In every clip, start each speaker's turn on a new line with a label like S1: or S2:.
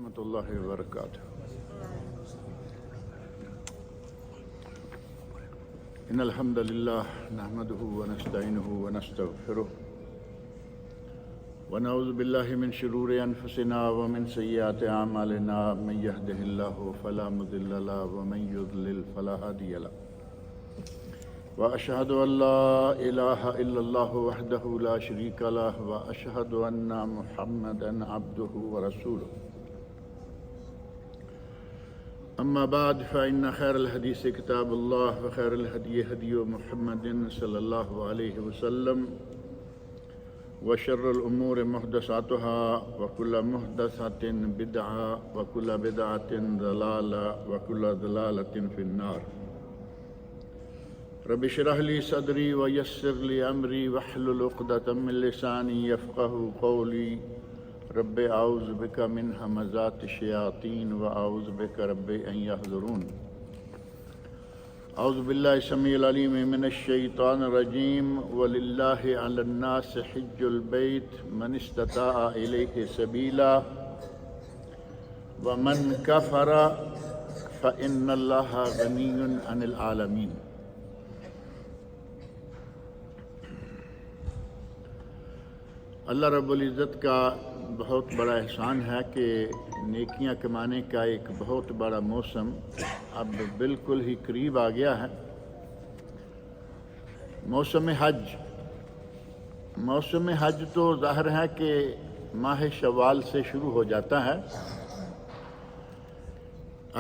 S1: ورحمۃ اللہ وبرکاتہ۔ ان الحمد للہ نحمده ونستعینه ونستغفره ونعوذ باللہ من شرور انفسنا ومن سیئات اعمالنا، من يهده الله فلا مضل له ومن يضلل فلا هادي له، واشهد ان لا اله الا الله وحده لا شريك له، واشهد ان محمدا عبده ورسوله۔ اما بعد فان خير الحديث كتاب الله، وخير الهدي هدي محمد صلى الله عليه وسلم، وشر الامور محدثاتها، وكل محدثة بدعة، وكل بدعة ضلالة، وكل ضلالة في النار۔ رب اشرح لي صدري ويسر لي امري واحلل عقدة من لساني يفقهوا قولي، رب اعوذ بك من همزات الشياطين واعوذ بك رب ان يحضرون۔ اعوذ باللہ السمیع العلیم من الشیطان الرجیم، وللہ علی الناس حج البیت من استطاع الیہ سبیلا ومن کفر فإن اللہ غنی عن العالمین۔ اللہ رب العزت کا بہت بڑا احسان ہے کہ نیکیاں کمانے کا ایک بہت بڑا موسم اب بالکل ہی قریب آ گیا ہے۔ موسم حج تو ظاہر ہے کہ ماہ شوال سے شروع ہو جاتا ہے۔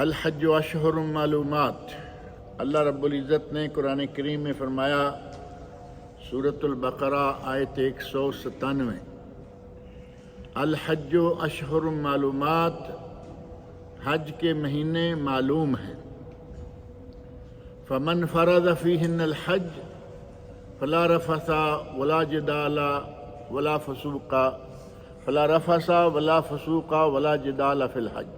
S1: الحج اشہر معلومات، اللہ رب العزت نے قرآن کریم میں فرمایا، سورۃ البقرہ آیت 197، الحج اشہر معلومات، حج کے مہینے معلوم ہیں۔ فمن فرض فیہن الحج فلا رفث ولا جدال ولا فسوق ولا جدال فی الحج۔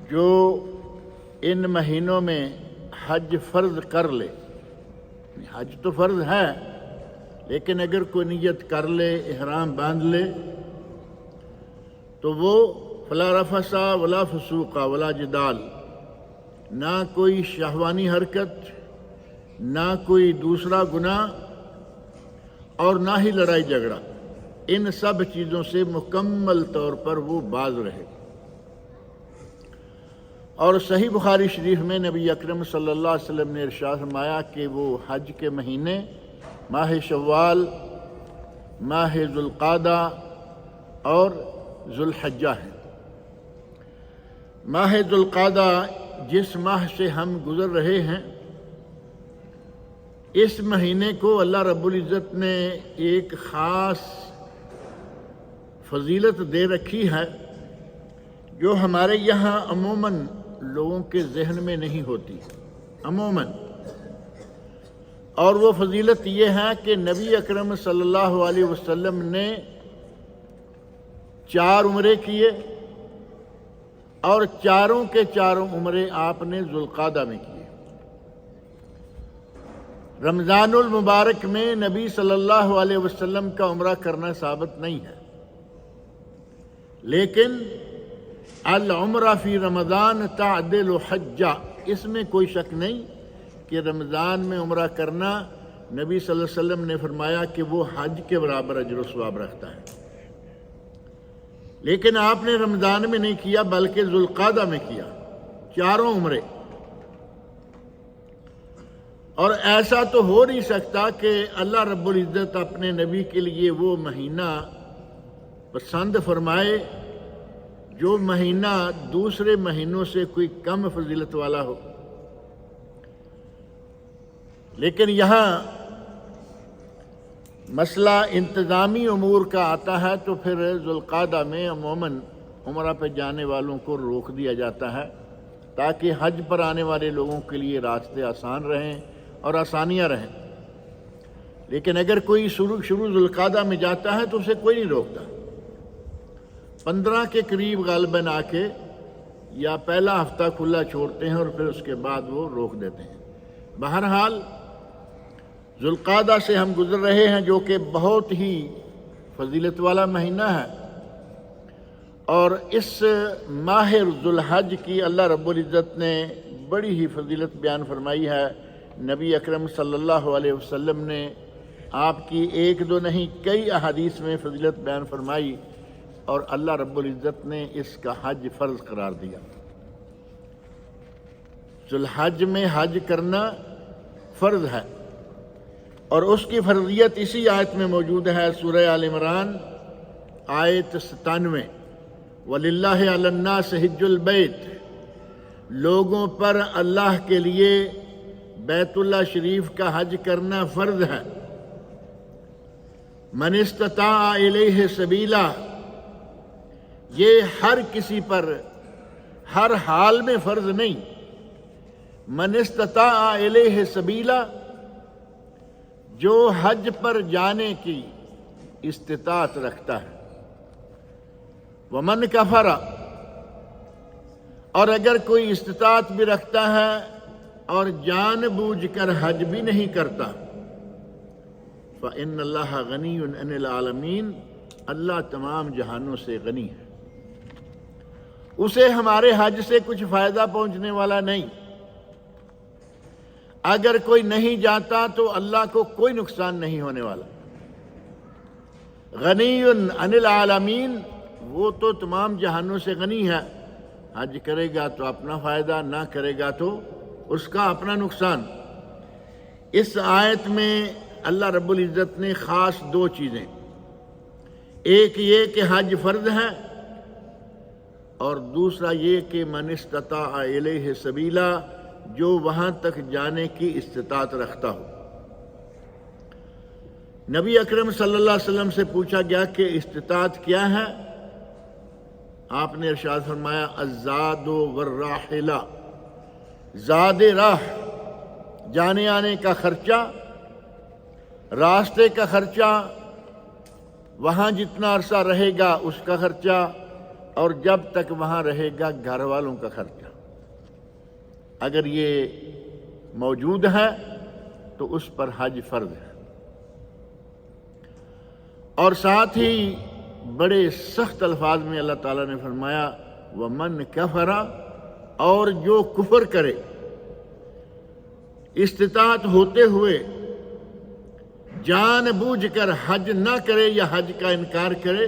S1: جو ان مہینوں میں حج فرض کر لے، حج تو فرض ہے لیکن اگر کوئی نیت کر لے، احرام باندھ لے، تو وہ فلا رفث ولا فسوق ولا جدال، نہ کوئی شہوانی حرکت، نہ کوئی دوسرا گناہ، اور نہ ہی لڑائی جھگڑا، ان سب چیزوں سے مکمل طور پر وہ باز رہے۔ اور صحیح بخاری شریف میں نبی اکرم صلی اللہ علیہ وسلم نے ارشاد فرمایا کہ وہ حج کے مہینے ماہ شوال، ماہ ذوالقعدہ اور ذوالحجہ ہیں۔ ماہ ذوالقعدہ جس ماہ سے ہم گزر رہے ہیں، اس مہینے کو اللہ رب العزت نے ایک خاص فضیلت دے رکھی ہے جو ہمارے یہاں عموماً لوگوں کے ذہن میں نہیں ہوتی عموماً، اور وہ فضیلت یہ ہے کہ نبی اکرم صلی اللہ علیہ وسلم نے 4 عمرے کیے، اور چاروں کے چاروں عمرے آپ نے ذوالقعدہ میں کیے۔ رمضان المبارک میں نبی صلی اللہ علیہ وسلم کا عمرہ کرنا ثابت نہیں ہے، لیکن العمرہ فی رمضان تعدل حجہ، اس میں کوئی شک نہیں کہ رمضان میں عمرہ کرنا نبی صلی اللہ علیہ وسلم نے فرمایا کہ وہ حج کے برابر اجر و ثواب رکھتا ہے۔ لیکن آپ نے رمضان میں نہیں کیا بلکہ ذوالقعدہ میں کیا، چاروں عمرے۔ اور ایسا تو ہو نہیں سکتا کہ اللہ رب العزت اپنے نبی کے لیے وہ مہینہ پسند فرمائے جو مہینہ دوسرے مہینوں سے کوئی کم فضیلت والا ہو۔ لیکن یہاں مسئلہ انتظامی امور کا آتا ہے تو پھر ذوالقعدہ میں عموماً عمرہ پہ جانے والوں کو روک دیا جاتا ہے تاکہ حج پر آنے والے لوگوں کے لیے راستے آسان رہیں اور آسانیاں رہیں۔ لیکن اگر کوئی شروع ذوالقعدہ میں جاتا ہے تو اسے کوئی نہیں روکتا۔ 15 کے قریب غالباً آ کے یا پہلا ہفتہ کھلا چھوڑتے ہیں اور پھر اس کے بعد وہ روک دیتے ہیں۔ بہرحال ذوالقعدہ سے ہم گزر رہے ہیں جو کہ بہت ہی فضیلت والا مہینہ ہے، اور اس ماہ ذوالحج کی اللہ رب العزت نے بڑی ہی فضیلت بیان فرمائی ہے۔ نبی اکرم صلی اللہ علیہ وسلم نے آپ کی ایک دو نہیں کئی احادیث میں فضیلت بیان فرمائی، اور اللہ رب العزت نے اس کا حج فرض قرار دیا۔ ذوالحج میں حج کرنا فرض ہے، اور اس کی فرضیت اسی آیت میں موجود ہے، سورہ آل عمران آیت 97، وَلِلَّهِ عَلَى النَّاسِ حِجُّ الْبَيْتِ، لوگوں پر اللہ کے لیے بیت اللہ شریف کا حج کرنا فرض ہے۔ من استطاع الیہ سبیلا، یہ ہر کسی پر ہر حال میں فرض نہیں۔ من استطاع الیہ سبیلا، جو حج پر جانے کی استطاعت رکھتا ہے۔ ومن کفر، اور اگر کوئی استطاعت بھی رکھتا ہے اور جان بوجھ کر حج بھی نہیں کرتا، فإن اللہ غنی عن العالمین، اللہ تمام جہانوں سے غنی ہے، اسے ہمارے حج سے کچھ فائدہ پہنچنے والا نہیں۔ اگر کوئی نہیں جاتا تو اللہ کو کوئی نقصان نہیں ہونے والا۔ غنی عن العالمین، وہ تو تمام جہانوں سے غنی ہے، حج کرے گا تو اپنا فائدہ، نہ کرے گا تو اس کا اپنا نقصان۔ اس آیت میں اللہ رب العزت نے خاص دو چیزیں، ایک یہ کہ حج فرض ہے، اور دوسرا یہ کہ من استطاع الیہ سبیلا، جو وہاں تک جانے کی استطاعت رکھتا ہو۔ نبی اکرم صلی اللہ علیہ وسلم سے پوچھا گیا کہ استطاعت کیا ہے؟ آپ نے ارشاد فرمایا الزاد والراحلہ، زاد راہ، جانے آنے کا خرچہ، راستے کا خرچہ، وہاں جتنا عرصہ رہے گا اس کا خرچہ، اور جب تک وہاں رہے گا گھر والوں کا خرچہ۔ اگر یہ موجود ہے تو اس پر حج فرض ہے۔ اور ساتھ ہی بڑے سخت الفاظ میں اللہ تعالیٰ نے فرمایا وَمَنْ كَفَرَ، اور جو کفر کرے، استطاعت ہوتے ہوئے جان بوجھ کر حج نہ کرے یا حج کا انکار کرے،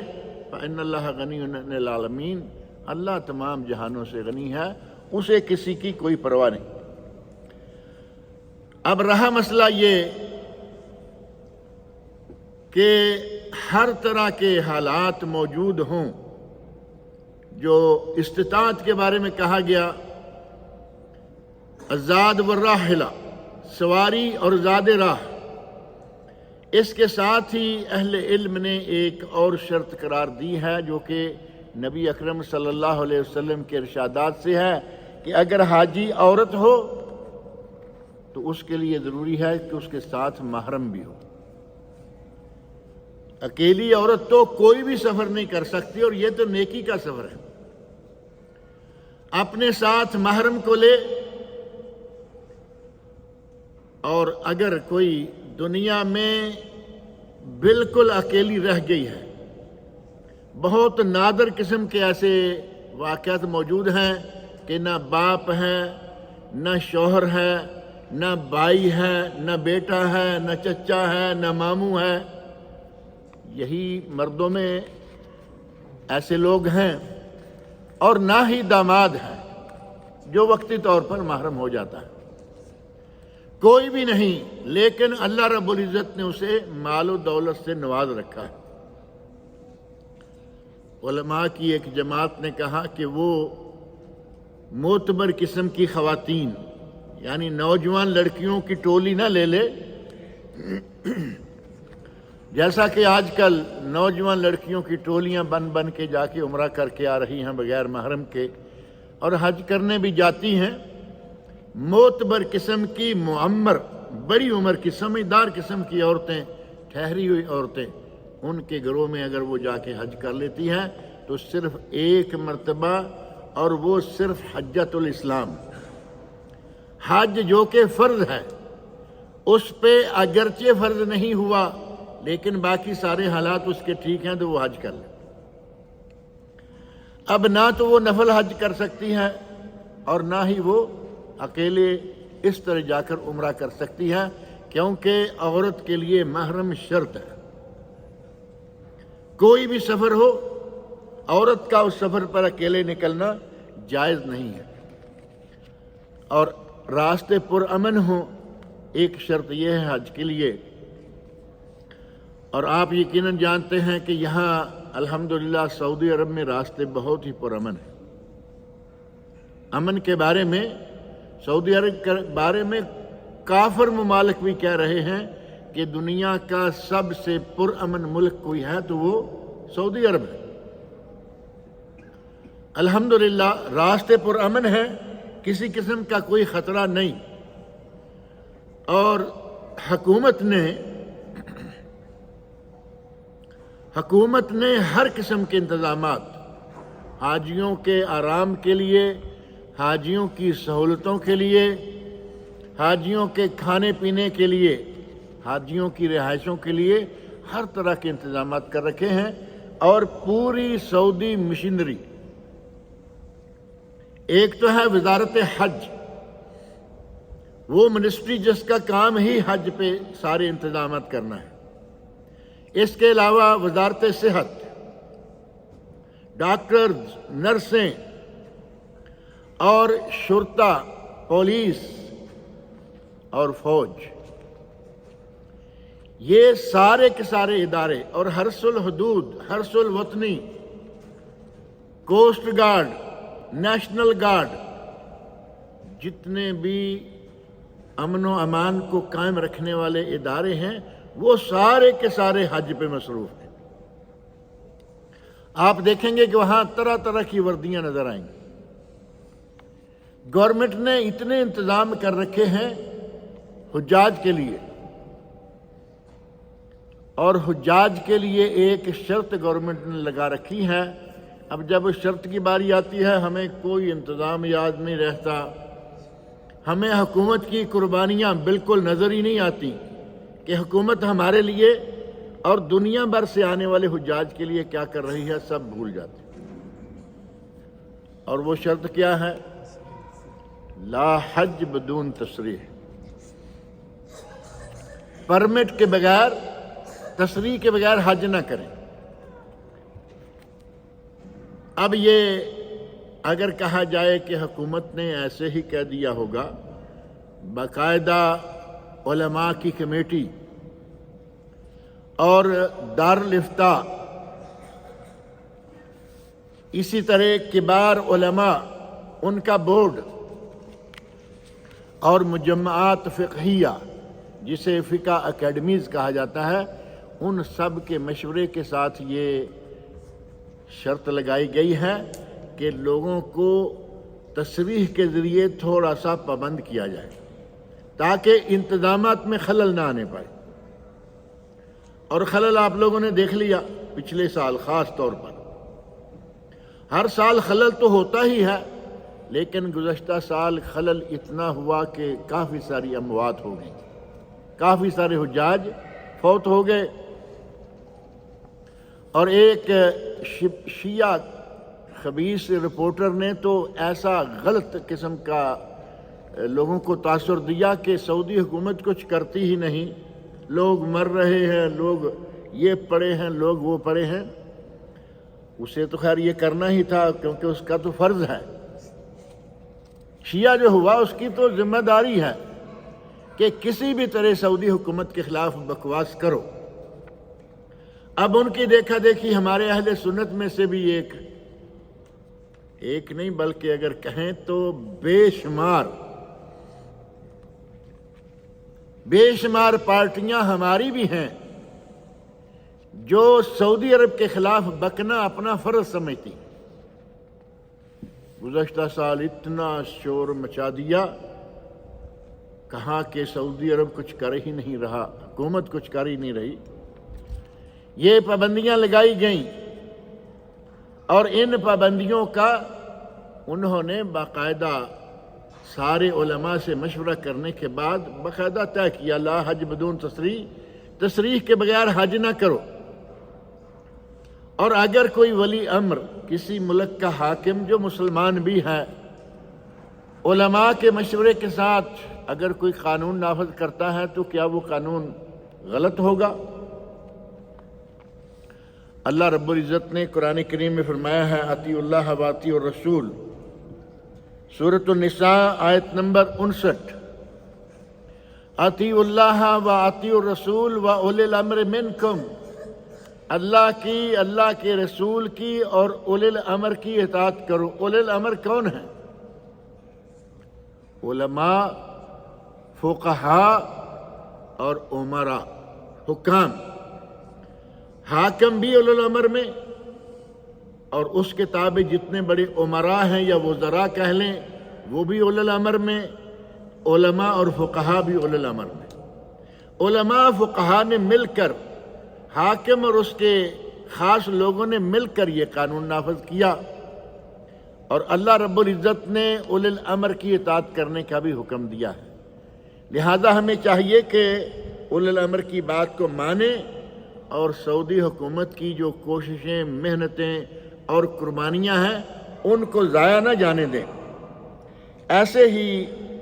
S1: فإن اللہ غنی عن العالمین، اللہ تمام جہانوں سے غنی ہے، اسے کسی کی کوئی پرواہ نہیں۔ اب رہا مسئلہ یہ کہ ہر طرح کے حالات موجود ہوں، جو استطاعت کے بارے میں کہا گیا الزاد والراحلہ، سواری اور زاد راہ، اس کے ساتھ ہی اہل علم نے ایک اور شرط قرار دی ہے، جو کہ نبی اکرم صلی اللہ علیہ وسلم کے ارشادات سے ہے، کہ اگر حاجی عورت ہو تو اس کے لیے ضروری ہے کہ اس کے ساتھ محرم بھی ہو۔ اکیلی عورت تو کوئی بھی سفر نہیں کر سکتی، اور یہ تو نیکی کا سفر ہے۔ اپنے ساتھ محرم کو لے، اور اگر کوئی دنیا میں بالکل اکیلی رہ گئی ہے، بہت نادر قسم کے ایسے واقعات موجود ہیں کہ نہ باپ ہے، نہ شوہر ہے، نہ بھائی ہے، نہ بیٹا ہے، نہ چچا ہے، نہ ماموں ہے، یہی مردوں میں ایسے لوگ ہیں، اور نہ ہی داماد ہے جو وقتی طور پر محرم ہو جاتا ہے، کوئی بھی نہیں، لیکن اللہ رب العزت نے اسے مال و دولت سے نواز رکھا ہے۔ علماء کی ایک جماعت نے کہا کہ وہ معتبر قسم کی خواتین، یعنی نوجوان لڑکیوں کی ٹولی نہ لے لے، جیسا کہ آج کل نوجوان لڑکیوں کی ٹولیاں بن بن کے جا کے عمرہ کر کے آ رہی ہیں بغیر محرم کے، اور حج کرنے بھی جاتی ہیں۔ معتبر قسم کی، معمر، بڑی عمر کی، سمجھدار قسم کی عورتیں، ٹھہری ہوئی عورتیں، ان کے گھروں میں اگر وہ جا کے حج کر لیتی ہیں تو صرف ایک مرتبہ، اور وہ صرف حجۃ الاسلام، حج جو کہ فرض ہے، اس پہ اگرچہ فرض نہیں ہوا لیکن باقی سارے حالات اس کے ٹھیک ہیں تو وہ حج کر لے۔ اب نہ تو وہ نفل حج کر سکتی ہے اور نہ ہی وہ اکیلے اس طرح جا کر عمرہ کر سکتی ہے، کیونکہ عورت کے لیے محرم شرط ہے۔ کوئی بھی سفر ہو، عورت کا اس سفر پر اکیلے نکلنا جائز نہیں ہے، اور راستے پرامن ہوں، ایک شرط یہ ہے حج کے لیے۔ اور آپ یقیناً جانتے ہیں کہ یہاں الحمدللہ سعودی عرب میں راستے بہت ہی پرامن ہیں۔ امن کے بارے میں، سعودی عرب کے بارے میں کافر ممالک بھی کہہ رہے ہیں کہ دنیا کا سب سے پرامن ملک کوئی ہے تو وہ سعودی عرب ہے۔ الحمدللہ راستے پرامن ہیں، کسی قسم کا کوئی خطرہ نہیں، اور حکومت نے ہر قسم کے انتظامات حاجیوں کے آرام کے لیے، حاجیوں کی سہولتوں کے لیے، حاجیوں کے کھانے پینے کے لیے، حاجیوں کی رہائشوں کے لیے ہر طرح کے انتظامات کر رکھے ہیں۔ اور پوری سعودی مشینری، ایک تو ہے وزارت حج، وہ منسٹری جس کا کام ہی حج پہ سارے انتظامات کرنا ہے۔ اس کے علاوہ وزارت صحت، ڈاکٹرز، نرسیں اور شرطہ، پولیس اور فوج، یہ سارے کے سارے ادارے، اور حرس الحدود، حرس الوطنی، کوسٹ گارڈ، نیشنل گارڈ، جتنے بھی امن و امان کو قائم رکھنے والے ادارے ہیں وہ سارے کے سارے حج پہ مصروف ہیں۔ آپ دیکھیں گے کہ وہاں طرح طرح کی وردیاں نظر آئیں گی۔ گورنمنٹ نے اتنے انتظام کر رکھے ہیں حجاج کے لیے، اور حجاج کے لیے ایک شرط گورنمنٹ نے لگا رکھی ہے۔ اب جب اس شرط کی باری آتی ہے ہمیں کوئی انتظام یاد نہیں رہتا، ہمیں حکومت کی قربانیاں بالکل نظر ہی نہیں آتی کہ حکومت ہمارے لیے اور دنیا بھر سے آنے والے حجاج کے لیے کیا کر رہی ہے، سب بھول جاتے ہیں۔ اور وہ شرط کیا ہے؟ لا حج بدون تصریح، پرمٹ کے بغیر، تصریح کے بغیر حج نہ کریں۔ اب یہ اگر کہا جائے کہ حکومت نے ایسے ہی کہہ دیا ہوگا، باقاعدہ علماء کی کمیٹی اور دارالافتاء، اسی طرح کبار علماء، ان کا بورڈ، اور مجمعات فقہیہ جسے فقہ اکیڈمیز کہا جاتا ہے، ان سب کے مشورے کے ساتھ یہ شرط لگائی گئی ہے کہ لوگوں کو تصریح کے ذریعے تھوڑا سا پابند کیا جائے تاکہ انتظامات میں خلل نہ آنے پائے۔ اور خلل آپ لوگوں نے دیکھ لیا پچھلے سال، خاص طور پر ہر سال خلل تو ہوتا ہی ہے، لیکن گزشتہ سال خلل اتنا ہوا کہ کافی ساری اموات ہو گئی، کافی سارے حجاج فوت ہو گئے۔ اور ایک شیعہ خبیث رپورٹر نے تو ایسا غلط قسم کا لوگوں کو تاثر دیا کہ سعودی حکومت کچھ کرتی ہی نہیں، لوگ مر رہے ہیں، لوگ یہ پڑے ہیں، لوگ وہ پڑے ہیں۔ اسے تو خیر یہ کرنا ہی تھا کیونکہ اس کا تو فرض ہے۔ شیعہ جو ہوا اس کی تو ذمہ داری ہے کہ کسی بھی طرح سعودی حکومت کے خلاف بکواس کرو۔ اب ان کی دیکھا دیکھی ہمارے اہل سنت میں سے بھی ایک نہیں بلکہ اگر کہیں تو بے شمار پارٹیاں ہماری بھی ہیں جو سعودی عرب کے خلاف بکنا اپنا فرض سمجھتی۔ گزشتہ سال اتنا شور مچا دیا، کہا کہ سعودی عرب کچھ کر ہی نہیں رہا، حکومت کچھ کر ہی نہیں رہی۔ یہ پابندیاں لگائی گئیں، اور ان پابندیوں کا انہوں نے باقاعدہ سارے علماء سے مشورہ کرنے کے بعد باقاعدہ طے کیا، لا حج بدون تصریح، تصریح کے بغیر حج نہ کرو۔ اور اگر کوئی ولی امر کسی ملک کا حاکم جو مسلمان بھی ہے علماء کے مشورے کے ساتھ اگر کوئی قانون نافذ کرتا ہے تو کیا وہ قانون غلط ہوگا؟ اللہ رب العزت نے قرآن کریم میں فرمایا ہے اطیعوا اللہ و اطیعوا الرسول، سورۃ النساء آیت نمبر 59، اطیعوا اللہ و اطیعوا الرسول و اولی الامر منکم، اللہ کی، اللہ کے رسول کی اور اولی الامر کی اطاعت کرو۔ اولی الامر کون ہیں؟ علماء، فقہاء اور امراء، حکام۔ حاکم بھی اولی الامر میں، اور اس کے تابع جتنے بڑے امراء ہیں یا وزراء کہہ لیں وہ بھی اولی الامر میں، علماء اور فقہاء بھی اولی الامر میں۔ علماء فقہاء نے مل کر، حاکم اور اس کے خاص لوگوں نے مل کر یہ قانون نافذ کیا، اور اللہ رب العزت نے اولی الامر کی اطاعت کرنے کا بھی حکم دیا ہے۔ لہذا ہمیں چاہیے کہ اولی الامر کی بات کو مانیں اور سعودی حکومت کی جو کوششیں، محنتیں اور قربانیاں ہیں ان کو ضائع نہ جانے دیں۔ ایسے ہی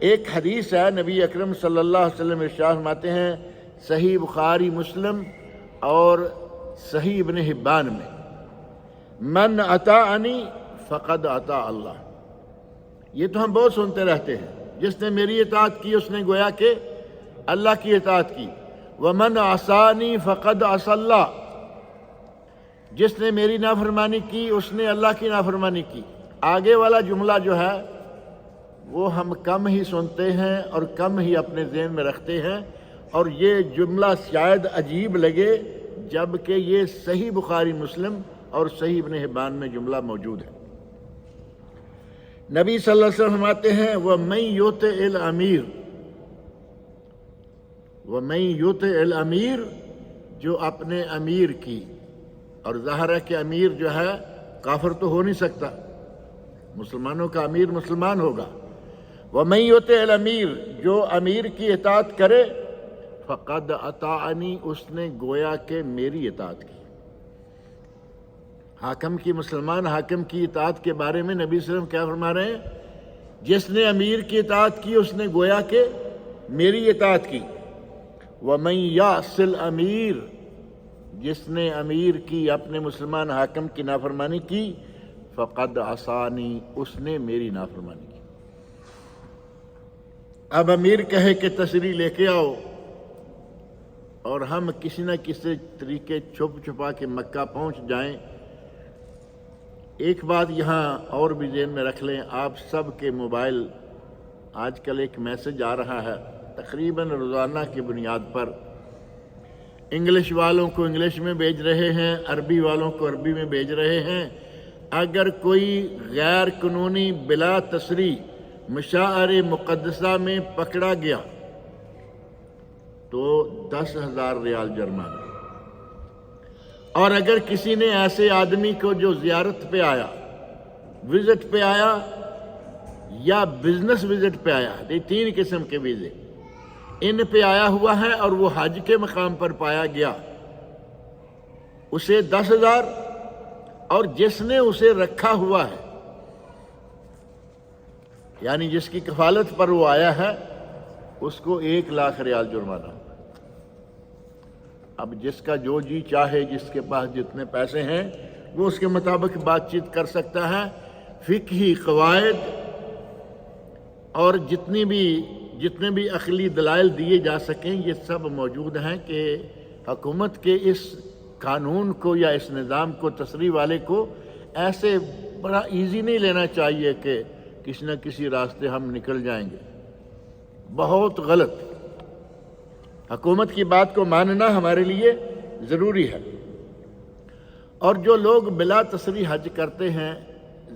S1: ایک حدیث ہے، نبی اکرم صلی اللہ علیہ وسلم ارشاد فرماتے ہیں صحیح بخاری، مسلم اور صحیح ابن حبان میں، من اطاعنی فقد اطاع اللہ۔ یہ تو ہم بہت سنتے رہتے ہیں، جس نے میری اطاعت کی اس نے گویا کہ اللہ کی اطاعت کی۔ ومن عصانی فقد عصى اللہ، جس نے میری نافرمانی کی اس نے اللہ کی نافرمانی کی۔ آگے والا جملہ جو ہے وہ ہم کم ہی سنتے ہیں اور کم ہی اپنے ذہن میں رکھتے ہیں، اور یہ جملہ شاید عجیب لگے جبکہ یہ صحیح بخاری، مسلم اور صحیح ابن حبان میں جملہ موجود ہے۔ نبی صلی اللہ علیہ وسلم فرماتے ہیں وَمَن يُطِعِ الْأَمِيرَ، وَمَن يُطِعِ الْأَمِيرَ، جو اپنے امیر کی، اور ظاہر ہے کہ امیر جو ہے کافر تو ہو نہیں سکتا، مسلمانوں کا امیر مسلمان ہوگا۔ وَمَن يُطِعِ الْأَمِيرَ، جو امیر کی اطاعت کرے، فقد اطاعنی، اس نے گویا کہ میری اطاعت کی۔ حاکم کی، مسلمان حاکم کی اطاعت کے بارے میں نبی صلی اللہ علیہ وسلم کیا فرما رہے ہیں؟ جس نے امیر کی اطاعت کی اس نے گویا کہ میری اطاعت کی۔ وَمَن يَعْصِ الْأَمِيرَ، جس نے امیر کی، اپنے مسلمان حاکم کی نافرمانی کی، فقد عصانی، اس نے میری نافرمانی کی۔ اب امیر کہے کہ تصریح لے کے آؤ، اور ہم کسی نہ کسی طریقے چھپ چھپا کے مکہ پہنچ جائیں۔ ایک بات یہاں اور بھی ذہن میں رکھ لیں، آپ سب کے موبائل آج کل ایک میسج آ رہا ہے تقریباً روزانہ کی بنیاد پر، انگلش والوں کو انگلش میں بھیج رہے ہیں، عربی والوں کو عربی میں بھیج رہے ہیں، اگر کوئی غیر قانونی بلا تصریح مشاعر مقدسہ میں پکڑا گیا تو 10,000 ریال جرمانہ، اور اگر کسی نے ایسے آدمی کو جو زیارت پہ آیا، وزٹ پہ آیا یا بزنس وزٹ پہ آیا، یہ 3 قسم کے ویزے ان پہ آیا ہوا ہے اور وہ حج کے مقام پر پایا گیا، اسے 10,000، اور جس نے اسے رکھا ہوا ہے یعنی جس کی کفالت پر وہ آیا ہے اس کو 1,00,000 ریال جرمانہ۔ اب جس کا جو جی چاہے، جس کے پاس جتنے پیسے ہیں وہ اس کے مطابق بات چیت کر سکتا ہے۔ فقہی قواعد اور جتنے بھی عقلی دلائل دیے جا سکیں یہ سب موجود ہیں کہ حکومت کے اس قانون کو یا اس نظام کو، تصریح والے کو ایسے بڑا ایزی نہیں لینا چاہیے کہ کسی نہ کسی راستے ہم نکل جائیں گے، بہت غلط۔ حکومت کی بات کو ماننا ہمارے لیے ضروری ہے۔ اور جو لوگ بلا تصریح حج کرتے ہیں،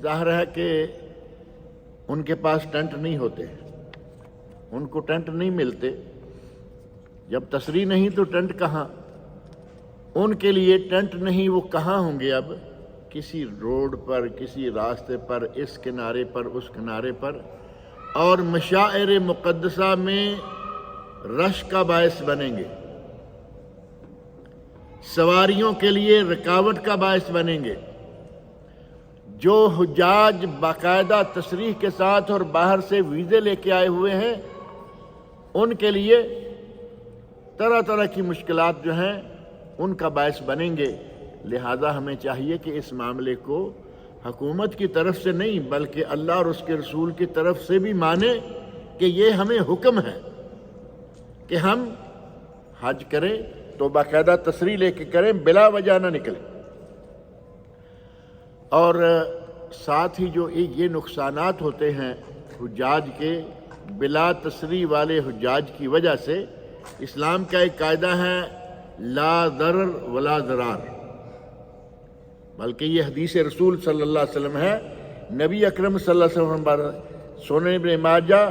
S1: ظاہر ہے کہ ان کے پاس ٹینٹ نہیں ہوتے، ان کو ٹینٹ نہیں ملتے، جب تصریح نہیں تو ٹینٹ کہاں؟ ان کے لیے ٹینٹ نہیں، وہ کہاں ہوں گے؟ اب کسی روڈ پر، کسی راستے پر، اس کنارے پر، اس کنارے پر، اور مشاعر مقدسہ میں رش کا باعث بنیں گے۔ سواریوں کے لیے رکاوٹ کا باعث بنیں گے۔ جو حجاج باقاعدہ تصریح کے ساتھ اور باہر سے ویزے لے کے آئے ہوئے ہیں، ان کے لیے طرح طرح کی مشکلات جو ہیں ان کا باعث بنیں گے۔ لہذا ہمیں چاہیے کہ اس معاملے کو حکومت کی طرف سے نہیں بلکہ اللہ اور اس کے رسول کی طرف سے بھی مانیں کہ یہ ہمیں حکم ہے کہ ہم حج کریں تو باقاعدہ تصریح لے کے کریں، بلا وجہ نہ نکلیں۔ اور ساتھ ہی جو یہ نقصانات ہوتے ہیں حجاج کے، بلا تصریح والے حجاج کی وجہ سے، اسلام کا ایک قاعدہ ہے لا ضرر ولا ضرار، بلکہ یہ حدیث رسول صلی اللہ علیہ وسلم ہے۔ نبی اکرم صلی اللہ علیہ وسلم سنن ابن ماجہ،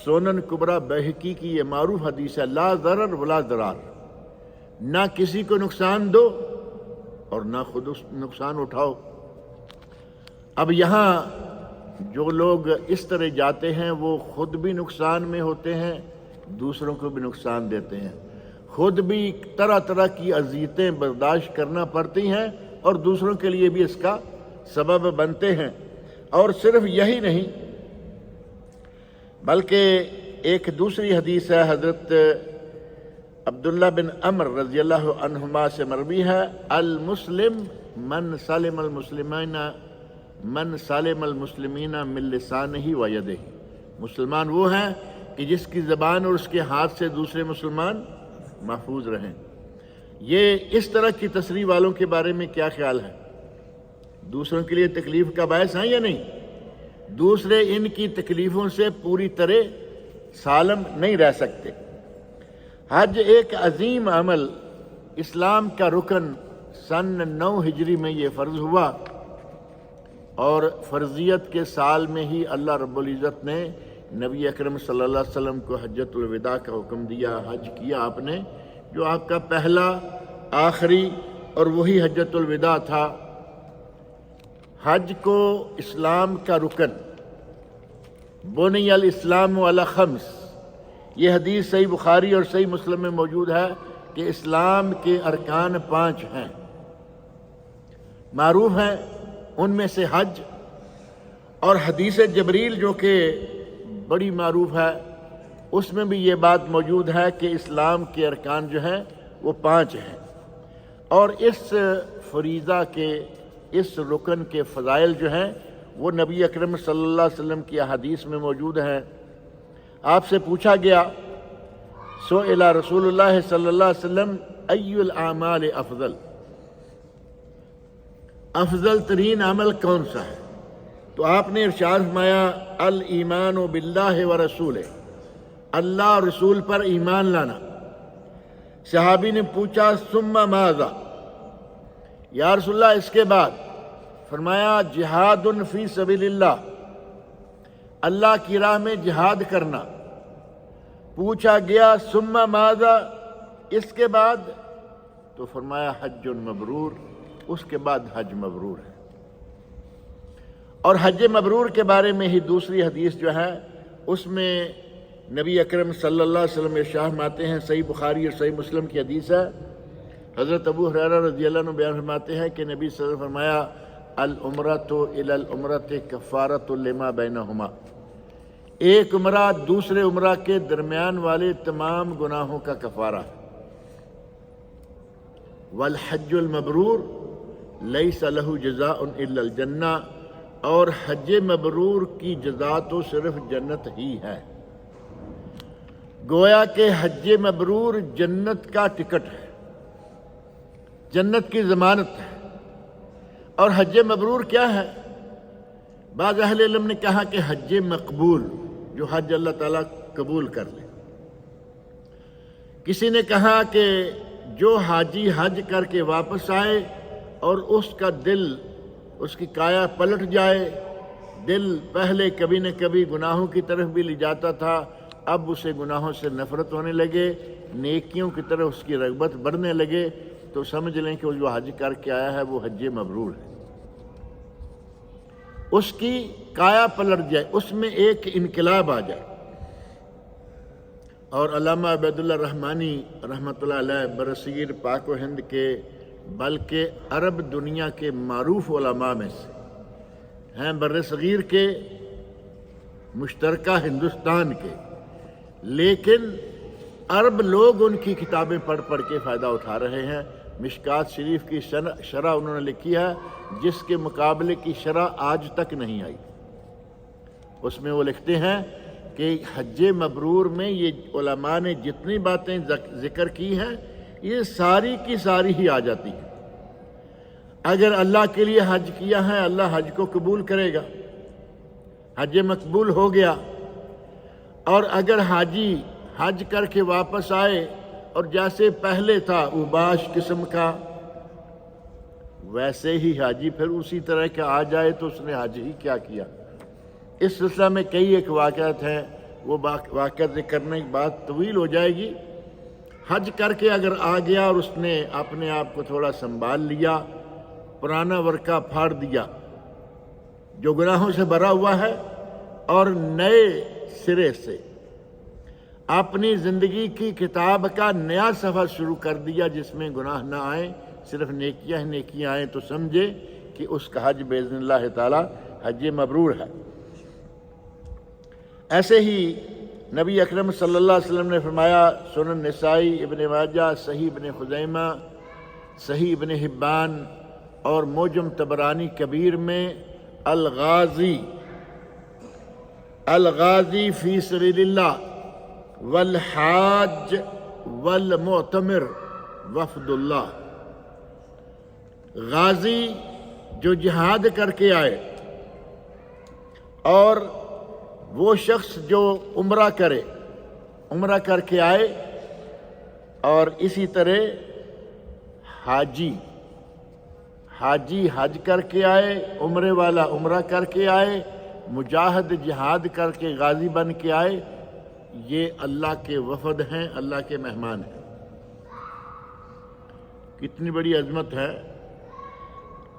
S1: سنن کبریٰ بہقی کی یہ معروف حدیث ہے، لا ضرر ولا ضرار، نہ کسی کو نقصان دو اور نہ خود نقصان اٹھاؤ۔ اب یہاں جو لوگ اس طرح جاتے ہیں وہ خود بھی نقصان میں ہوتے ہیں، دوسروں کو بھی نقصان دیتے ہیں، خود بھی طرح طرح کی اذیتیں برداشت کرنا پڑتی ہیں اور دوسروں کے لیے بھی اس کا سبب بنتے ہیں۔ اور صرف یہی نہیں بلکہ ایک دوسری حدیث ہے، حضرت عبداللہ بن عمر رضی اللہ عنہما سے مروی ہے، المسلم من سلم المسلمین من لسانہ و یدہ، مسلمان وہ ہیں کہ جس کی زبان اور اس کے ہاتھ سے دوسرے مسلمان محفوظ رہیں۔ یہ اس طرح کی تصریح والوں کے بارے میں کیا خیال ہے؟ دوسروں کے لیے تکلیف کا باعث ہیں یا نہیں؟ دوسرے ان کی تکلیفوں سے پوری طرح سالم نہیں رہ سکتے۔ حج ایک عظیم عمل، اسلام کا رکن، سن 9 ہجری میں یہ فرض ہوا اور فرضیت کے سال میں ہی اللہ رب العزت نے نبی اکرم صلی اللہ علیہ وسلم کو حجۃ الوداع کا حکم دیا، حج کیا آپ نے، جو آپ کا پہلا، آخری اور وہی حجۃ الوداع تھا۔ حج کو اسلام کا رکن، بنی الاسلام علی خمس، یہ حدیث صحیح بخاری اور صحیح مسلم میں موجود ہے کہ اسلام کے ارکان 5 ہیں، معروف ہیں، ان میں سے حج، اور حدیث جبریل جو کہ بڑی معروف ہے اس میں بھی یہ بات موجود ہے کہ اسلام کے ارکان جو ہیں وہ 5 ہیں، اور اس فریضہ کے، اس رکن کے فضائل جو ہیں وہ نبی اکرم صلی اللہ علیہ وسلم کی احادیث میں موجود ہیں۔ آپ سے پوچھا گیا، سئل رسول اللہ صلی اللہ علیہ وسلم ای الاعمال افضل، افضل ترین عمل کون سا ہے؟ تو آپ نے ارشاد فرمایا الایمان باللہ ورسولہ، اللہ اور رسول پر ایمان لانا۔ صحابی نے پوچھا ثم ماذا، یا رسول اللہ اس کے بعد؟ فرمایا جہاد فی سبیل اللہ، اللہ کی راہ میں جہاد کرنا۔ پوچھا گیا ثم ماذا، اس کے بعد؟ تو فرمایا حج مبرور، اس کے بعد حج مبرور ہے۔ اور حج مبرور کے بارے میں ہی دوسری حدیث جو ہے اس میں نبی اکرم صلی اللہ علیہ وسلم ارشاد فرماتے ہیں، صحیح بخاری اور صحیح مسلم کی حدیث ہے، حضرت ابو ہریرہ رضی اللہ عنہ بیان فرماتے ہیں کہ نبی صلی اللہ علیہ وسلم فرمایا العمرۃ الی العمرۃ کفارۃ لما بینہما، ایک عمرہ دوسرے عمرہ کے درمیان والے تمام گناہوں کا کفارہ ہے۔ والحج المبرور لیس لہ جزاء الا الجنہ، اور حج مبرور کی جزا تو صرف جنت ہی ہے۔ گویا کہ حج مبرور جنت کا ٹکٹ ہے، جنت کی ضمانت ہے۔ اور حج مبرور کیا ہے؟ بعض اہل علم نے کہا کہ حج مقبول، جو حج اللہ تعالیٰ قبول کر لے۔ کسی نے کہا کہ جو حاجی حج کر کے واپس آئے اور اس کا دل، اس کی کایا پلٹ جائے، دل پہلے کبھی نہ کبھی گناہوں کی طرف بھی لے جاتا تھا، اب اسے گناہوں سے نفرت ہونے لگے، نیکیوں کی طرف اس کی رغبت بڑھنے لگے، تو سمجھ لیں کہ وہ جو حج کر کے آیا ہے وہ حج مبرور ہے۔ اس کی کایا پلٹ جائے، اس میں ایک انقلاب آ جائے۔ اور علامہ عبید اللہ رحمانی رحمۃ اللہ علیہ برصغیر پاک و ہند کے بلکہ عرب دنیا کے معروف علماء میں سے ہیں، برصغیر کے، مشترکہ ہندوستان کے، لیکن عرب لوگ ان کی کتابیں پڑھ پڑھ کے فائدہ اٹھا رہے ہیں۔ مشکات شریف کی شرح انہوں نے لکھی ہے جس کے مقابلے کی شرح آج تک نہیں آئی۔ اس میں وہ لکھتے ہیں کہ حج مبرور میں یہ علماء نے جتنی باتیں ذکر کی ہیں یہ ساری کی ساری ہی آ جاتی ہیں۔ اگر اللہ کے لیے حج کیا ہے اللہ حج کو قبول کرے گا، حج مقبول ہو گیا۔ اور اگر حاجی حج کر کے واپس آئے اور جیسے پہلے تھا اوباش قسم کا، ویسے ہی حاجی پھر اسی طرح کا آ جائے تو اس نے حج ہی کیا کیا۔ اس سلسلہ میں کئی ایک واقعات ہیں، وہ واقعہ ذکر کرنے کی بات طویل ہو جائے گی۔ حج کر کے اگر آ گیا اور اس نے اپنے آپ کو تھوڑا سنبھال لیا، پرانا ورقہ پھاڑ دیا جو گناہوں سے بھرا ہوا ہے، اور نئے سرے سے اپنی زندگی کی کتاب کا نیا صفحہ شروع کر دیا جس میں گناہ نہ آئیں، صرف نیکیاں ہی نیکیاں آئیں، تو سمجھے کہ اس کا حج باذن اللہ تعالی حج مبرور ہے۔ ایسے ہی نبی اکرم صلی اللہ علیہ وسلم نے فرمایا، سنن نسائی، ابن ماجہ، صحیح ابن خزیمہ، صحیح ابن حبان اور معجم طبرانی کبیر میں، الغازی فی سبیل اللہ والحاج والمعتمر وفد اللہ، غازی جو جہاد کر کے آئے، اور وہ شخص جو عمرہ کرے، عمرہ کر کے آئے، اور اسی طرح حاجی حج کر کے آئے، عمرے والا عمرہ کر کے آئے، مجاہد جہاد کر کے غازی بن کے آئے، یہ اللہ کے وفد ہیں، اللہ کے مہمان ہیں۔ کتنی بڑی عظمت ہے۔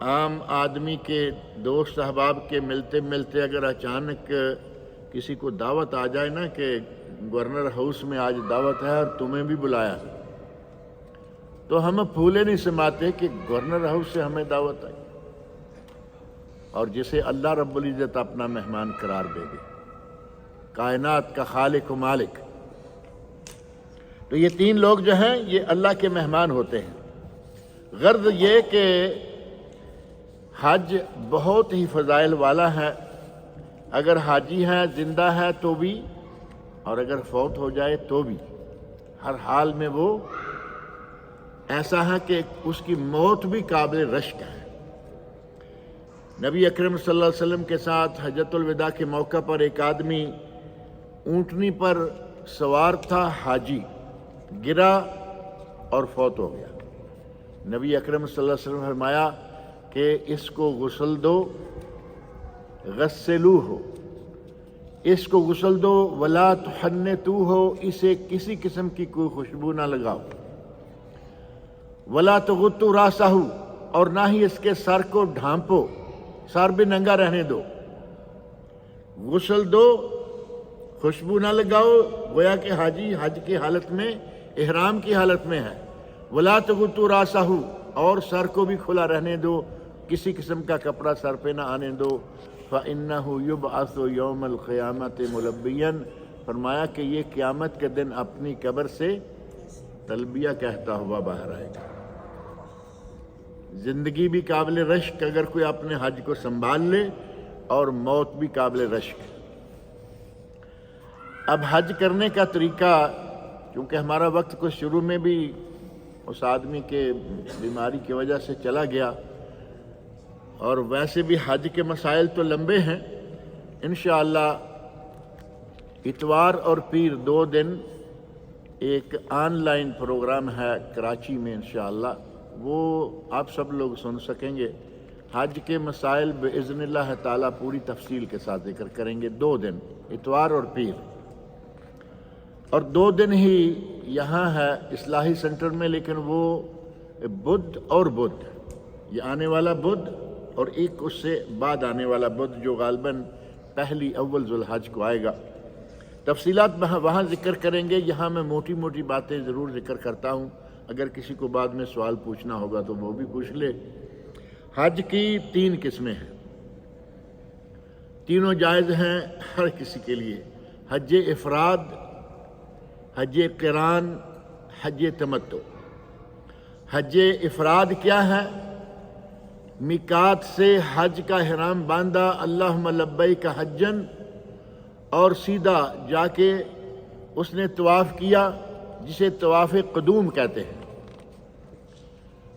S1: عام آدمی کے دوست احباب کے ملتے ملتے اگر اچانک کسی کو دعوت آ جائے نا کہ گورنر ہاؤس میں آج دعوت ہے اور تمہیں بھی بلایا ہے، تو ہم پھولے نہیں سماتے کہ گورنر ہاؤس سے ہمیں دعوت آئی، اور جسے اللہ رب العزت اپنا مہمان قرار دے دے، کائنات کا خالق و مالک۔ تو یہ تین لوگ جو ہیں یہ اللہ کے مہمان ہوتے ہیں۔ غرض یہ کہ حج بہت ہی فضائل والا ہے، اگر حاجی ہے زندہ ہے تو بھی، اور اگر فوت ہو جائے تو بھی، ہر حال میں وہ ایسا ہے کہ اس کی موت بھی قابل رشک ہے۔ نبی اکرم صلی اللہ علیہ وسلم کے ساتھ حجۃ الوداع کے موقع پر ایک آدمی اونٹنی پر سوار تھا، حاجی، گرا اور فوت ہو گیا۔ نبی اکرم صلی اللہ علیہ وسلم نے فرمایا کہ اس کو غسل دو، غسلوہ، اس کو غسل دو، ولا تحنتوہ، اسے کسی قسم کی کوئی خوشبو نہ لگاؤ، ولا تغطوا راسہ، اور نہ ہی اس کے سر کو ڈھانپو، سر بھی ننگا رہنے دو، غسل دو، خوشبو نہ لگاؤ، گویا کہ حاجی حج کی حالت میں، احرام کی حالت میں ہے، ولا تغطوا راسہ، اور سر کو بھی کھلا رہنے دو، کسی قسم کا کپڑا سر پہ نہ آنے دو، فَإِنَّهُ يُبْعَثُ يَوْمَ الْقِيَامَةِ مُلَبِّيًا، فرمایا کہ یہ قیامت کے دن اپنی قبر سے تلبیہ کہتا ہوا باہر آئے گا۔ زندگی بھی قابل رشک اگر کوئی اپنے حج کو سنبھال لے، اور موت بھی قابل رشک۔ اب حج کرنے کا طریقہ، کیونکہ ہمارا وقت کو شروع میں بھی اس آدمی کے بیماری کی وجہ سے چلا گیا، اور ویسے بھی حج کے مسائل تو لمبے ہیں، انشاءاللہ اتوار اور پیر 2 دن ایک آن لائن پروگرام ہے کراچی میں، انشاءاللہ وہ آپ سب لوگ سن سکیں گے۔ حج کے مسائل باذن اللہ تعالیٰ پوری تفصیل کے ساتھ ذکر کریں گے، 2 دن، اتوار اور پیر، اور 2 دن ہی یہاں ہے اصلاحی سینٹر میں، لیکن وہ بدھ اور بدھ، یہ آنے والا بدھ اور ایک اس سے بعد آنے والا بدھ جو غالباً 1 ذوالحج کو آئے گا۔ تفصیلات وہاں ذکر کریں گے، یہاں میں موٹی موٹی باتیں ضرور ذکر کرتا ہوں، اگر کسی کو بعد میں سوال پوچھنا ہوگا تو وہ بھی پوچھ لے۔ حج کی 3 قسمیں ہیں، تینوں جائز ہیں ہر کسی کے لیے، حج افراد، حج قران، حج تمتع۔ حج افراد کیا ہے؟ میقات سے حج کا احرام باندھا، اللہم لبیک حجن، اور سیدھا جا کے اس نے طواف کیا، جسے طواف قدوم کہتے ہیں۔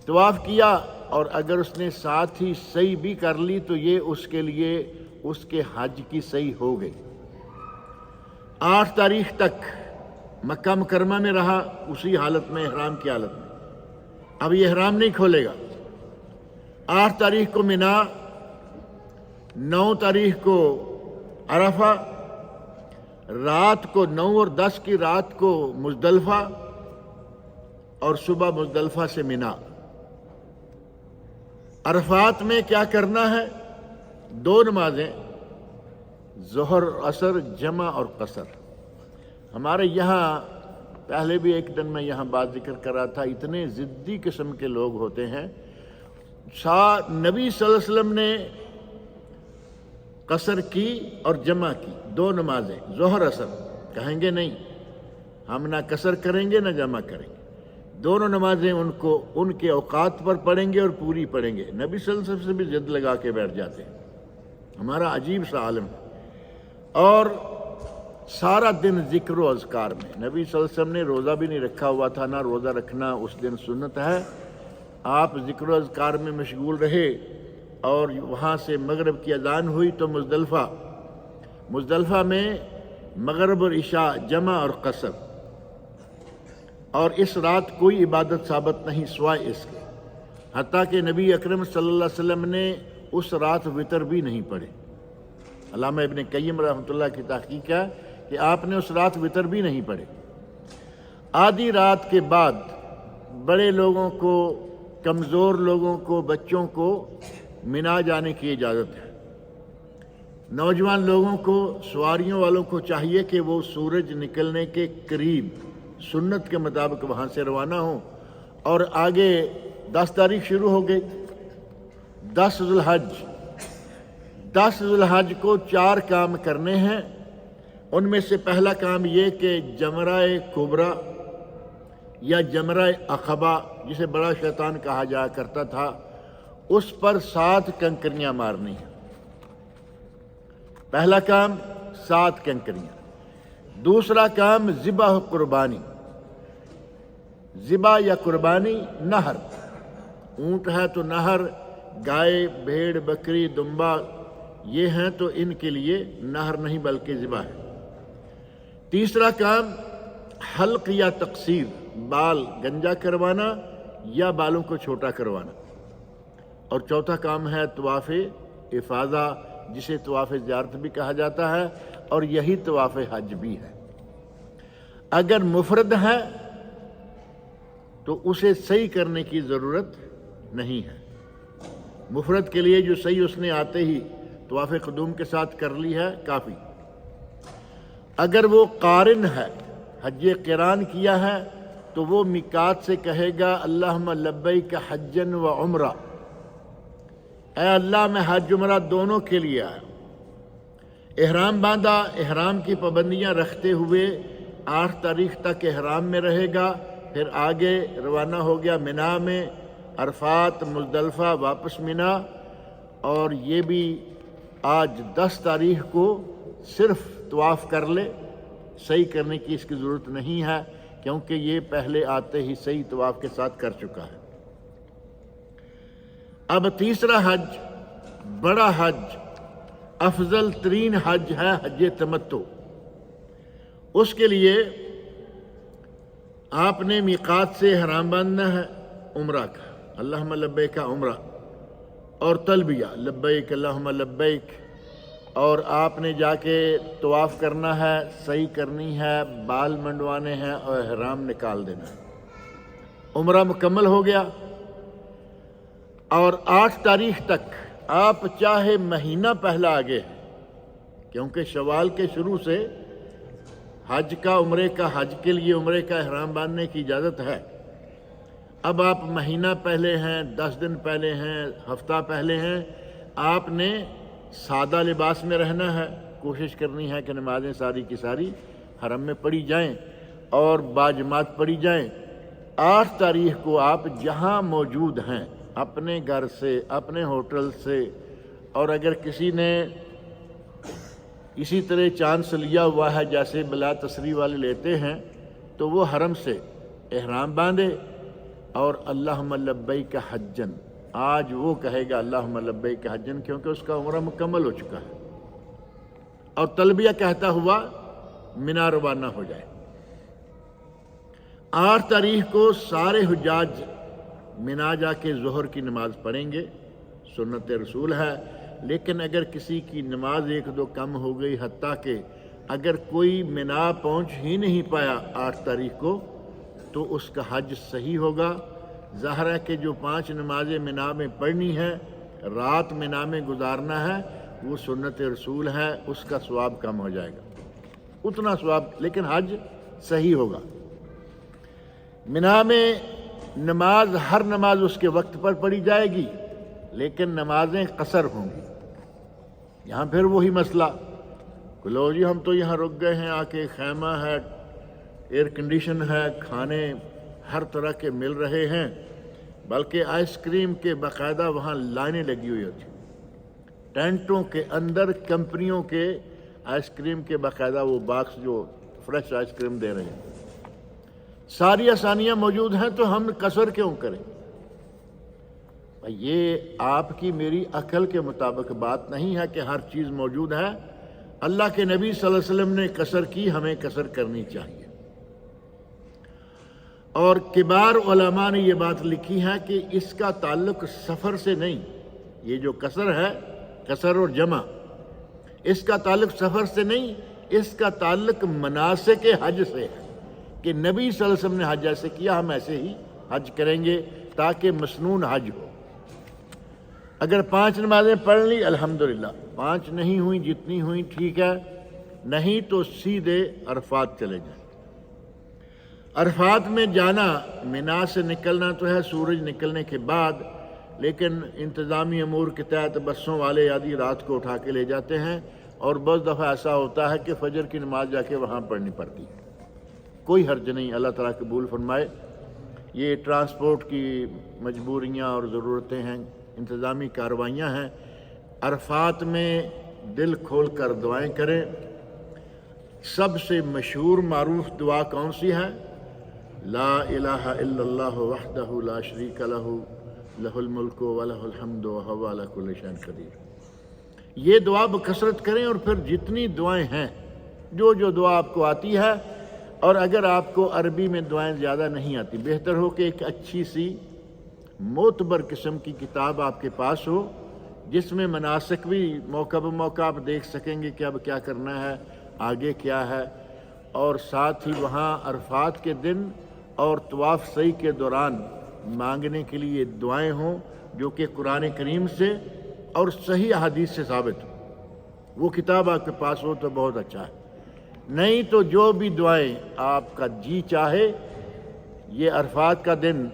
S1: طواف کیا اور اگر اس نے ساتھ ہی سعی بھی کر لی تو یہ اس کے لیے اس کے حج کی سعی ہو گئی۔ 8 تاریخ تک مکہ مکرمہ میں رہا، اسی حالت میں، احرام کی حالت میں، اب یہ احرام نہیں کھولے گا۔ 8 تاریخ کو منا، 9 تاریخ کو عرفہ، رات کو 9 اور 10 کی رات کو مزدلفہ، اور صبح مزدلفہ سے منا۔ عرفات میں کیا کرنا ہے؟ 2 نمازیں، ظہر عصر، جمع اور قصر۔ ہمارے یہاں پہلے بھی ایک دن میں یہاں بات ذکر کر رہا تھا، اتنے ضدی قسم کے لوگ ہوتے ہیں۔ نبی صلی اللہ علیہ وسلم نے قصر کی اور جمع کی، 2 نمازیں، ظہر عصر، کہیں گے نہیں ہم نہ قصر کریں گے نہ جمع کریں گے، دونوں نمازیں ان کے اوقات پر پڑھیں گے اور پوری پڑھیں گے۔ نبی صلی اللہ علیہ وسلم سے بھی ضد لگا کے بیٹھ جاتے ہیں، ہمارا عجیب سا عالم ہے۔ اور سارا دن ذکر و اذکار میں، نبی صلی اللہ علیہ وسلم نے روزہ بھی نہیں رکھا ہوا تھا، نہ روزہ رکھنا اس دن سنت ہے۔ آپ ذکر و اذکار میں مشغول رہے، اور وہاں سے مغرب کی اذان ہوئی تو مزدلفہ میں مغرب اور عشاء، جمع اور قصر۔ اور اس رات کوئی عبادت ثابت نہیں سوائے اس کے، حتیٰ کہ نبی اکرم صلی اللہ علیہ وسلم نے اس رات وتر بھی نہیں پڑھے۔ علامہ ابن قیم رحمۃ اللہ کی تحقیق ہے کہ آپ نے اس رات وتر بھی نہیں پڑھے۔ آدھی رات کے بعد بڑے لوگوں کو، کمزور لوگوں کو، بچوں کو منا جانے کی اجازت ہے۔ نوجوان لوگوں کو، سواریوں والوں کو چاہیے کہ وہ سورج نکلنے کے قریب سنت کے مطابق وہاں سے روانہ ہوں۔ اور آگے 10 تاریخ شروع ہو گئی، 10 ذو الحج کو 4 کام کرنے ہیں۔ ان میں سے پہلا کام یہ کہ جمرہ کبریٰ یا جمرہ عقبہ، جسے بڑا شیطان کہا جایا کرتا تھا، اس پر 7 کنکریاں مارنی ہیں۔ پہلا کام 7 کنکریاں۔ دوسرا کام ذبح قربانی، ذبح یا قربانی، نہر، اونٹ ہے تو نہر، گائے، بھیڑ، بکری، دمبا یہ ہیں تو ان کے لیے نہر نہیں بلکہ ذبح ہے۔ تیسرا کام حلق یا تقصیر، بال گنجا کروانا یا بالوں کو چھوٹا کروانا۔ اور چوتھا کام ہے طواف افاضہ، جسے طواف زیارت بھی کہا جاتا ہے، اور یہی طواف حج بھی ہے۔ اگر مفرد ہے تو اسے صحیح کرنے کی ضرورت نہیں ہے۔ مفرد کے لیے جو صحیح اس نے آتے ہی طواف قدوم کے ساتھ کر لی ہے کافی۔ اگر وہ قارن ہے، حج قران کیا ہے، تو وہ میقات سے کہے گا اللہم لبیک حجن و عمرہ، اے اللہ میں حج عمرہ دونوں کے لیے آیا۔ احرام باندھا، احرام کی پابندیاں رکھتے ہوئے 8 تاریخ تک احرام میں رہے گا، پھر آگے روانہ ہو گیا منا میں، عرفات، مزدلفہ، واپس منا۔ اور یہ بھی آج 10 تاریخ کو صرف طواف کر لے، صحیح کرنے کی اس کی ضرورت نہیں ہے، کیونکہ یہ پہلے آتے ہی صحیح طواف کے ساتھ کر چکا ہے۔ اب تیسرا حج، بڑا حج، افضل ترین حج ہے حج تمتع۔ اس کے لیے آپ نے میقات سے احرام باندھنا ہے عمرہ کا، اللہم لبیک عمرہ، اور تلبیہ لبیک اللہم لبیک، اور آپ نے جا کے طواف کرنا ہے، صحیح کرنی ہے، بال منڈوانے ہیں اور احرام نکال دینا ہے۔ عمرہ مکمل ہو گیا۔ اور 8 تاریخ تک آپ چاہے مہینہ پہلا آگے ہے، کیونکہ شوال کے شروع سے حج کا عمرے کا حج کے لیے عمرے کا احرام باندھنے کی اجازت ہے۔ اب آپ مہینہ پہلے ہیں، 10 دن پہلے ہیں، ہفتہ پہلے ہیں، آپ نے سادہ لباس میں رہنا ہے، کوشش کرنی ہے کہ نمازیں ساری کی ساری حرم میں پڑھی جائیں اور باجماعت پڑھی جائیں۔ 8 تاریخ کو آپ جہاں موجود ہیں، اپنے گھر سے، اپنے ہوٹل سے، اور اگر کسی نے اسی طرح چانس لیا ہوا ہے جیسے بلا تصریح والے لیتے ہیں، تو وہ حرم سے احرام باندھے اور اللہم لبیک حجن، آج وہ کہے گا اللہم لبیک حجن کیونکہ اس کا عمرہ مکمل ہو چکا ہے، اور تلبیہ کہتا ہوا مینا روانہ ہو جائے۔ 8 تاریخ کو سارے حجاج مینا جا کے ظہر کی نماز پڑھیں گے، سنت رسول ہے، لیکن اگر کسی کی نماز 1-2 کم ہو گئی، حتیٰ کہ اگر کوئی مینا پہنچ ہی نہیں پایا 8 تاریخ کو، تو اس کا حج صحیح ہوگا۔ ظاہر ہے کہ جو 5 نمازیں مینا میں پڑھنی ہے، رات مینا میں گزارنا ہے، وہ سنت رسول ہے، اس کا ثواب کم ہو جائے گا، اتنا ثواب، لیکن حج صحیح ہوگا۔ مینا میں نماز، ہر نماز اس کے وقت پر پڑھی جائے گی، لیکن نمازیں قصر ہوں گی۔ یہاں پھر وہی مسئلہ، لو جی ہم تو یہاں رک گئے ہیں، آ کے خیمہ ہے، ایئر کنڈیشن ہے، کھانے ہر طرح کے مل رہے ہیں، بلکہ آئس کریم کے باقاعدہ وہاں لائنیں لگی ہوئی ہوتی، ٹینٹوں کے اندر کمپنیوں کے آئس کریم کے باقاعدہ وہ باکس جو فریش آئس کریم دے رہے ہیں، ساری آسانیاں موجود ہیں، تو ہم قصر کیوں کریں؟ یہ آپ کی میری عقل کے مطابق بات نہیں ہے کہ ہر چیز موجود ہے۔ اللہ کے نبی صلی اللہ علیہ وسلم نے قصر کی، ہمیں قصر کرنی چاہیے۔ اور کبار علماء نے یہ بات لکھی ہے کہ اس کا تعلق سفر سے نہیں، یہ جو قصر ہے، قصر اور جمع، اس کا تعلق سفر سے نہیں، اس کا تعلق مناسک حج سے ہے کہ نبی صلی اللہ علیہ وسلم نے حج ایسے کیا، ہم ایسے ہی حج کریں گے تاکہ مسنون حج ہو۔ اگر 5 نمازیں پڑھ لی الحمدللہ، 5 نہیں ہوئیں، جتنی ہوئیں ٹھیک ہے، نہیں تو سیدھے عرفات چلے جائیں۔ عرفات میں جانا، مینا سے نکلنا تو ہے سورج نکلنے کے بعد، لیکن انتظامی امور کے تحت بسوں والے آدھی رات کو اٹھا کے لے جاتے ہیں، اور بہت دفعہ ایسا ہوتا ہے کہ فجر کی نماز جا کے وہاں پڑھنی پڑتی ہے۔ کوئی حرج نہیں، اللہ تعالیٰ قبول فرمائے۔ یہ ٹرانسپورٹ کی مجبوریاں اور ضرورتیں ہیں، انتظامی کاروائیاں ہیں۔ عرفات میں دل کھول کر دعائیں کریں۔ سب سے مشہور معروف دعا کون سی ہے؟ لا الہ الا اللہ وحدہ لا شریک لہ لہ الملک ولہ الحمد وہو علی کل شیء قدیر۔ یہ دعا بکثرت کریں، اور پھر جتنی دعائیں ہیں، جو دعا آپ کو آتی ہے، اور اگر آپ کو عربی میں دعائیں زیادہ نہیں آتی، بہتر ہو کہ ایک اچھی سی معتبر قسم کی کتاب آپ کے پاس ہو، جس میں مناسک بھی موقع بہ موقع آپ دیکھ سکیں گے کہ اب کیا کرنا ہے، آگے کیا ہے، اور ساتھ ہی وہاں عرفات کے دن اور طواف سعی کے دوران مانگنے کے لیے دعائیں ہوں جو کہ قرآن کریم سے اور صحیح احادیث سے ثابت ہو۔ وہ کتاب آپ کے پاس ہو تو بہت اچھا ہے، نہیں تو جو بھی دعائیں آپ کا جی چاہے، یہ عرفات کا دن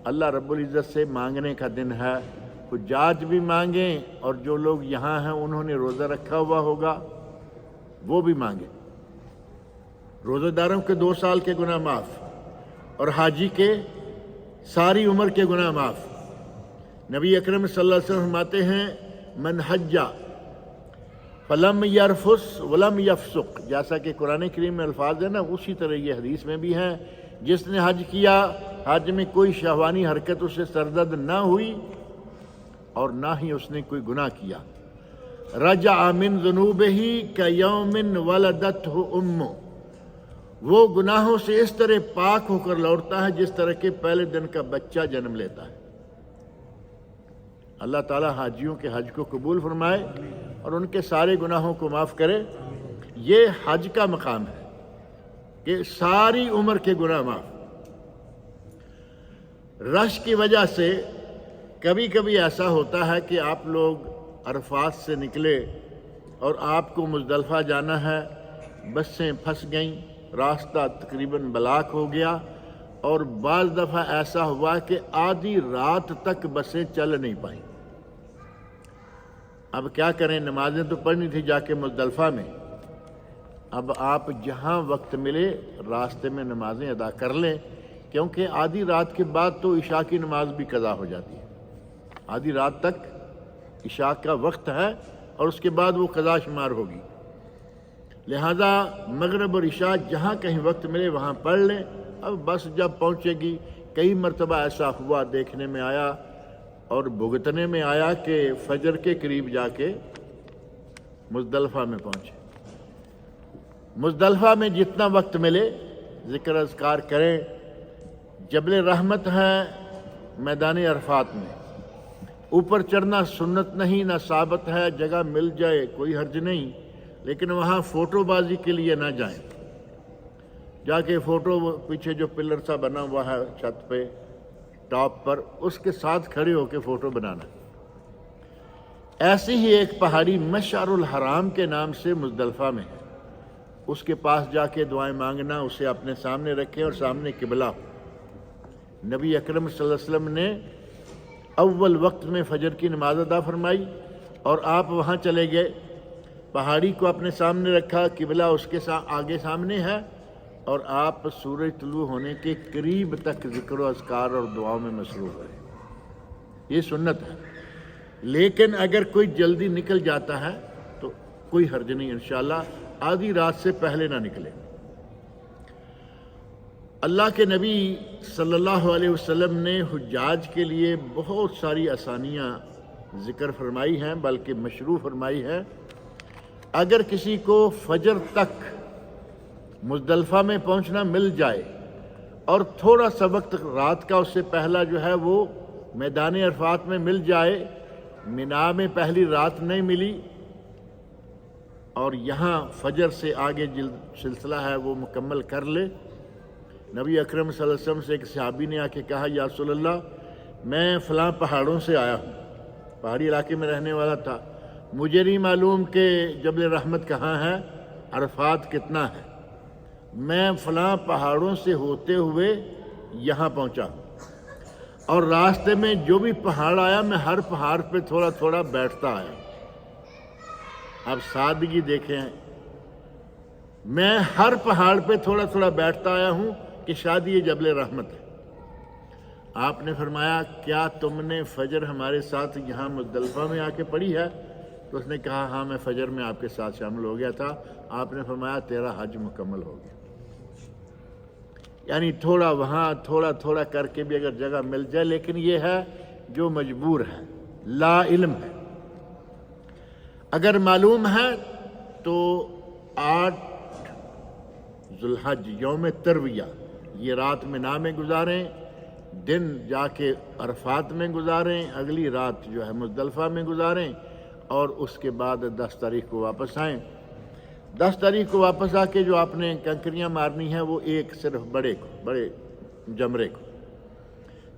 S1: اللہ رب العزت سے مانگنے کا دن ہے۔ حجاج بھی مانگیں، اور جو لوگ یہاں ہیں انہوں نے روزہ رکھا ہوا ہوگا وہ بھی مانگیں۔ روزہ داروں کے 2 سال کے گناہ معاف، اور حاجی کے ساری عمر کے گناہ معاف۔ نبی اکرم صلی اللہ علیہ وسلم فرماتے ہیں من حج فلم یرفس ولم یفسق، جیسا کہ قرآن کریم میں الفاظ ہیں نا، اسی طرح یہ حدیث میں بھی ہیں، جس نے حج کیا، حج میں کوئی شہوانی حرکت اسے سرزد نہ ہوئی اور نہ ہی اس نے کوئی گناہ کیا، رجع من ذنوبہ کیوم ولدتہ امہ، وہ گناہوں سے اس طرح پاک ہو کر لوٹتا ہے جس طرح کے پہلے دن کا بچہ جنم لیتا ہے۔ اللہ تعالیٰ حاجیوں کے حج کو قبول فرمائے اور ان کے سارے گناہوں کو معاف کرے۔ یہ حج کا مقام ہے کہ ساری عمر کے گناہ معاف۔ رش کی وجہ سے کبھی کبھی ایسا ہوتا ہے کہ آپ لوگ عرفات سے نکلے اور آپ کو مزدلفہ جانا ہے، بسیں پھنس گئیں، راستہ تقریباً بلاک ہو گیا، اور بعض دفعہ ایسا ہوا کہ آدھی رات تک بسیں چل نہیں پائیں۔ اب کیا کریں، نمازیں تو پڑھنی تھی جا کے مزدلفہ میں۔ اب آپ جہاں وقت ملے راستے میں نمازیں ادا کر لیں، کیونکہ آدھی رات کے بعد تو عشاء کی نماز بھی قضا ہو جاتی ہے۔ آدھی رات تک عشاء کا وقت ہے اور اس کے بعد وہ قضا شمار ہوگی، لہذا مغرب اور عشاء جہاں کہیں وقت ملے وہاں پڑھ لیں۔ اب بس جب پہنچے گی، کئی مرتبہ ایسا ہوا، دیکھنے میں آیا اور بھگتنے میں آیا کہ فجر کے قریب جا کے مزدلفہ میں پہنچے۔ مزدلفہ میں جتنا وقت ملے ذکر اذکار کریں۔ جبل رحمت ہے میدان عرفات میں، اوپر چڑھنا سنت نہیں، نہ ثابت ہے، جگہ مل جائے کوئی حرج نہیں، لیکن وہاں فوٹو بازی کے لیے نہ جائیں۔ جا کے فوٹو پیچھے جو پلر سا بنا ہوا ہے چھت پہ ٹاپ پر، اس کے ساتھ کھڑے ہو کے فوٹو بنانا۔ ایسی ہی ایک پہاڑی مشعر الحرام کے نام سے مزدلفہ میں ہے، اس کے پاس جا کے دعائیں مانگنا، اسے اپنے سامنے رکھیں اور سامنے قبلہ ہو۔ نبی اکرم صلی اللہ علیہ وسلم نے اول وقت میں فجر کی نماز ادا فرمائی اور آپ وہاں چلے گئے، پہاڑی کو اپنے سامنے رکھا، قبلہ اس کے آگے سامنے ہے، اور آپ سورج طلوع ہونے کے قریب تک ذکر و اذکار اور دعاؤں میں مصروف رہے۔ یہ سنت ہے، لیکن اگر کوئی جلدی نکل جاتا ہے تو کوئی حرج نہیں، انشاءاللہ آدھی رات سے پہلے نہ نکلے۔ اللہ کے نبی صلی اللہ علیہ وسلم نے حجاج کے لیے بہت ساری آسانیاں ذکر فرمائی ہیں، بلکہ مشروع فرمائی ہے۔ اگر کسی کو فجر تک مزدلفہ میں پہنچنا مل جائے اور تھوڑا سا وقت رات کا اس سے پہلا جو ہے وہ میدان عرفات میں مل جائے، منا میں پہلی رات نہیں ملی اور یہاں فجر سے آگے سلسلہ ہے وہ مکمل کر لے۔ نبی اکرم صلی اللہ علیہ وسلم سے ایک صحابی نے آ کے کہا، یا رسول اللہ میں فلاں پہاڑوں سے آیا ہوں، پہاڑی علاقے میں رہنے والا تھا، مجھے نہیں معلوم کہ جبل رحمت کہاں ہے، عرفات کتنا ہے، میں فلاں پہاڑوں سے ہوتے ہوئے یہاں پہنچا اور راستے میں جو بھی پہاڑ آیا میں ہر پہاڑ پہ تھوڑا تھوڑا بیٹھتا آیا۔ اب سادگی دیکھیں، میں ہر پہاڑ پہ تھوڑا تھوڑا بیٹھتا آیا ہوں کہ شاید یہ جبل رحمت ہے۔ آپ نے فرمایا، کیا تم نے فجر ہمارے ساتھ یہاں مزدلفہ میں آ کے پڑھی ہے؟ تو اس نے کہا، ہاں میں فجر میں آپ کے ساتھ شامل ہو گیا تھا۔ آپ نے فرمایا، تیرا حج مکمل ہو گیا۔ یعنی تھوڑا وہاں تھوڑا تھوڑا کر کے بھی اگر جگہ مل جائے، لیکن یہ ہے جو مجبور ہے، لا علم ہے۔ اگر معلوم ہے تو 8 ذو الحج یوم ترویہ یہ رات منا میں گزاریں، دن جا کے عرفات میں گزاریں، اگلی رات جو ہے مزدلفہ میں گزاریں، اور اس کے بعد 10 تاریخ کو واپس آئیں۔ 10 تاریخ کو واپس آ کے جو آپ نے کنکریاں مارنی ہیں وہ ایک صرف بڑے جمرے کو،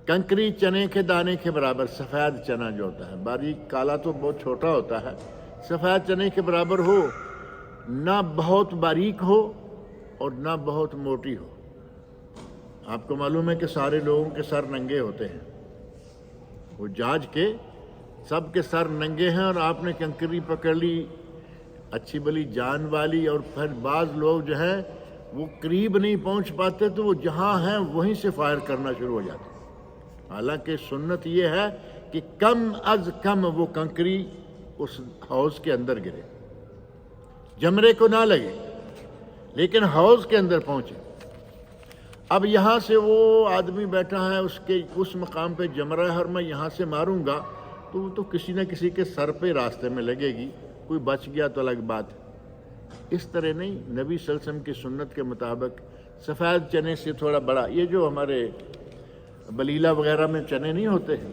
S1: کنکری چنے کے دانے کے برابر، سفید چنا جو ہوتا ہے، باریک کالا تو بہت چھوٹا ہوتا ہے، سفید چنے کے برابر ہو، نہ بہت باریک ہو اور نہ بہت موٹی ہو۔ آپ کو معلوم ہے کہ سارے لوگوں کے سر ننگے ہوتے ہیں، حجاج کے سب کے سر ننگے ہیں، اور آپ نے کنکری پکڑ لی اچھی بلی جان والی، اور پھر بعض لوگ جو ہیں وہ قریب نہیں پہنچ پاتے تو وہ جہاں ہیں وہیں سے فائر کرنا شروع ہو جاتے ہیں۔ حالانکہ سنت یہ ہے کہ کم از کم وہ کنکری اس حوض کے اندر گرے، جمرے کو نہ لگے، لیکن حوض کے اندر پہنچے۔ اب یہاں سے وہ آدمی بیٹھا ہے، اس مقام پہ جمرہ ہے اور میں یہاں سے ماروں گا تو وہ تو کسی نہ کسی کے سر پہ راستے میں لگے گی، کوئی بچ گیا تو الگ بات ہے۔ اس طرح نہیں، نبی صلی اللہ علیہ وسلم کی سنت کے مطابق سفید چنے سے تھوڑا بڑا، یہ جو ہمارے بلیلہ وغیرہ میں چنے نہیں ہوتے ہیں،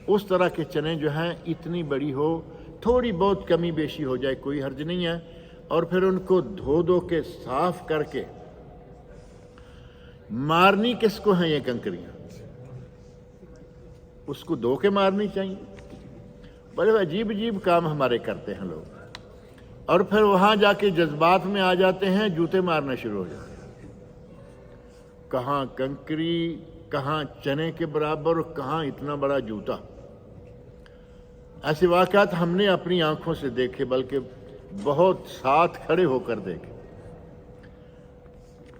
S1: اس طرح کے چنے جو ہیں اتنی بڑی ہو، تھوڑی بہت کمی بیشی ہو جائے کوئی حرج نہیں ہے، اور پھر ان کو دھو کے صاف کر کے مارنی کس کو ہیں یہ کنکریاں؟ اس کو دھو کے مارنی چاہیے۔ بڑے عجیب عجیب کام ہمارے کرتے ہیں لوگ۔ اور پھر وہاں جا کے جذبات میں آ جاتے ہیں، جوتے مارنا شروع ہو جاتے ہیں، کہاں کنکری، کہاں چنے کے برابر، کہاں اتنا بڑا جوتا۔ ایسے واقعات ہم نے اپنی آنکھوں سے دیکھے، بلکہ بہت ساتھ کھڑے ہو کر دیکھے۔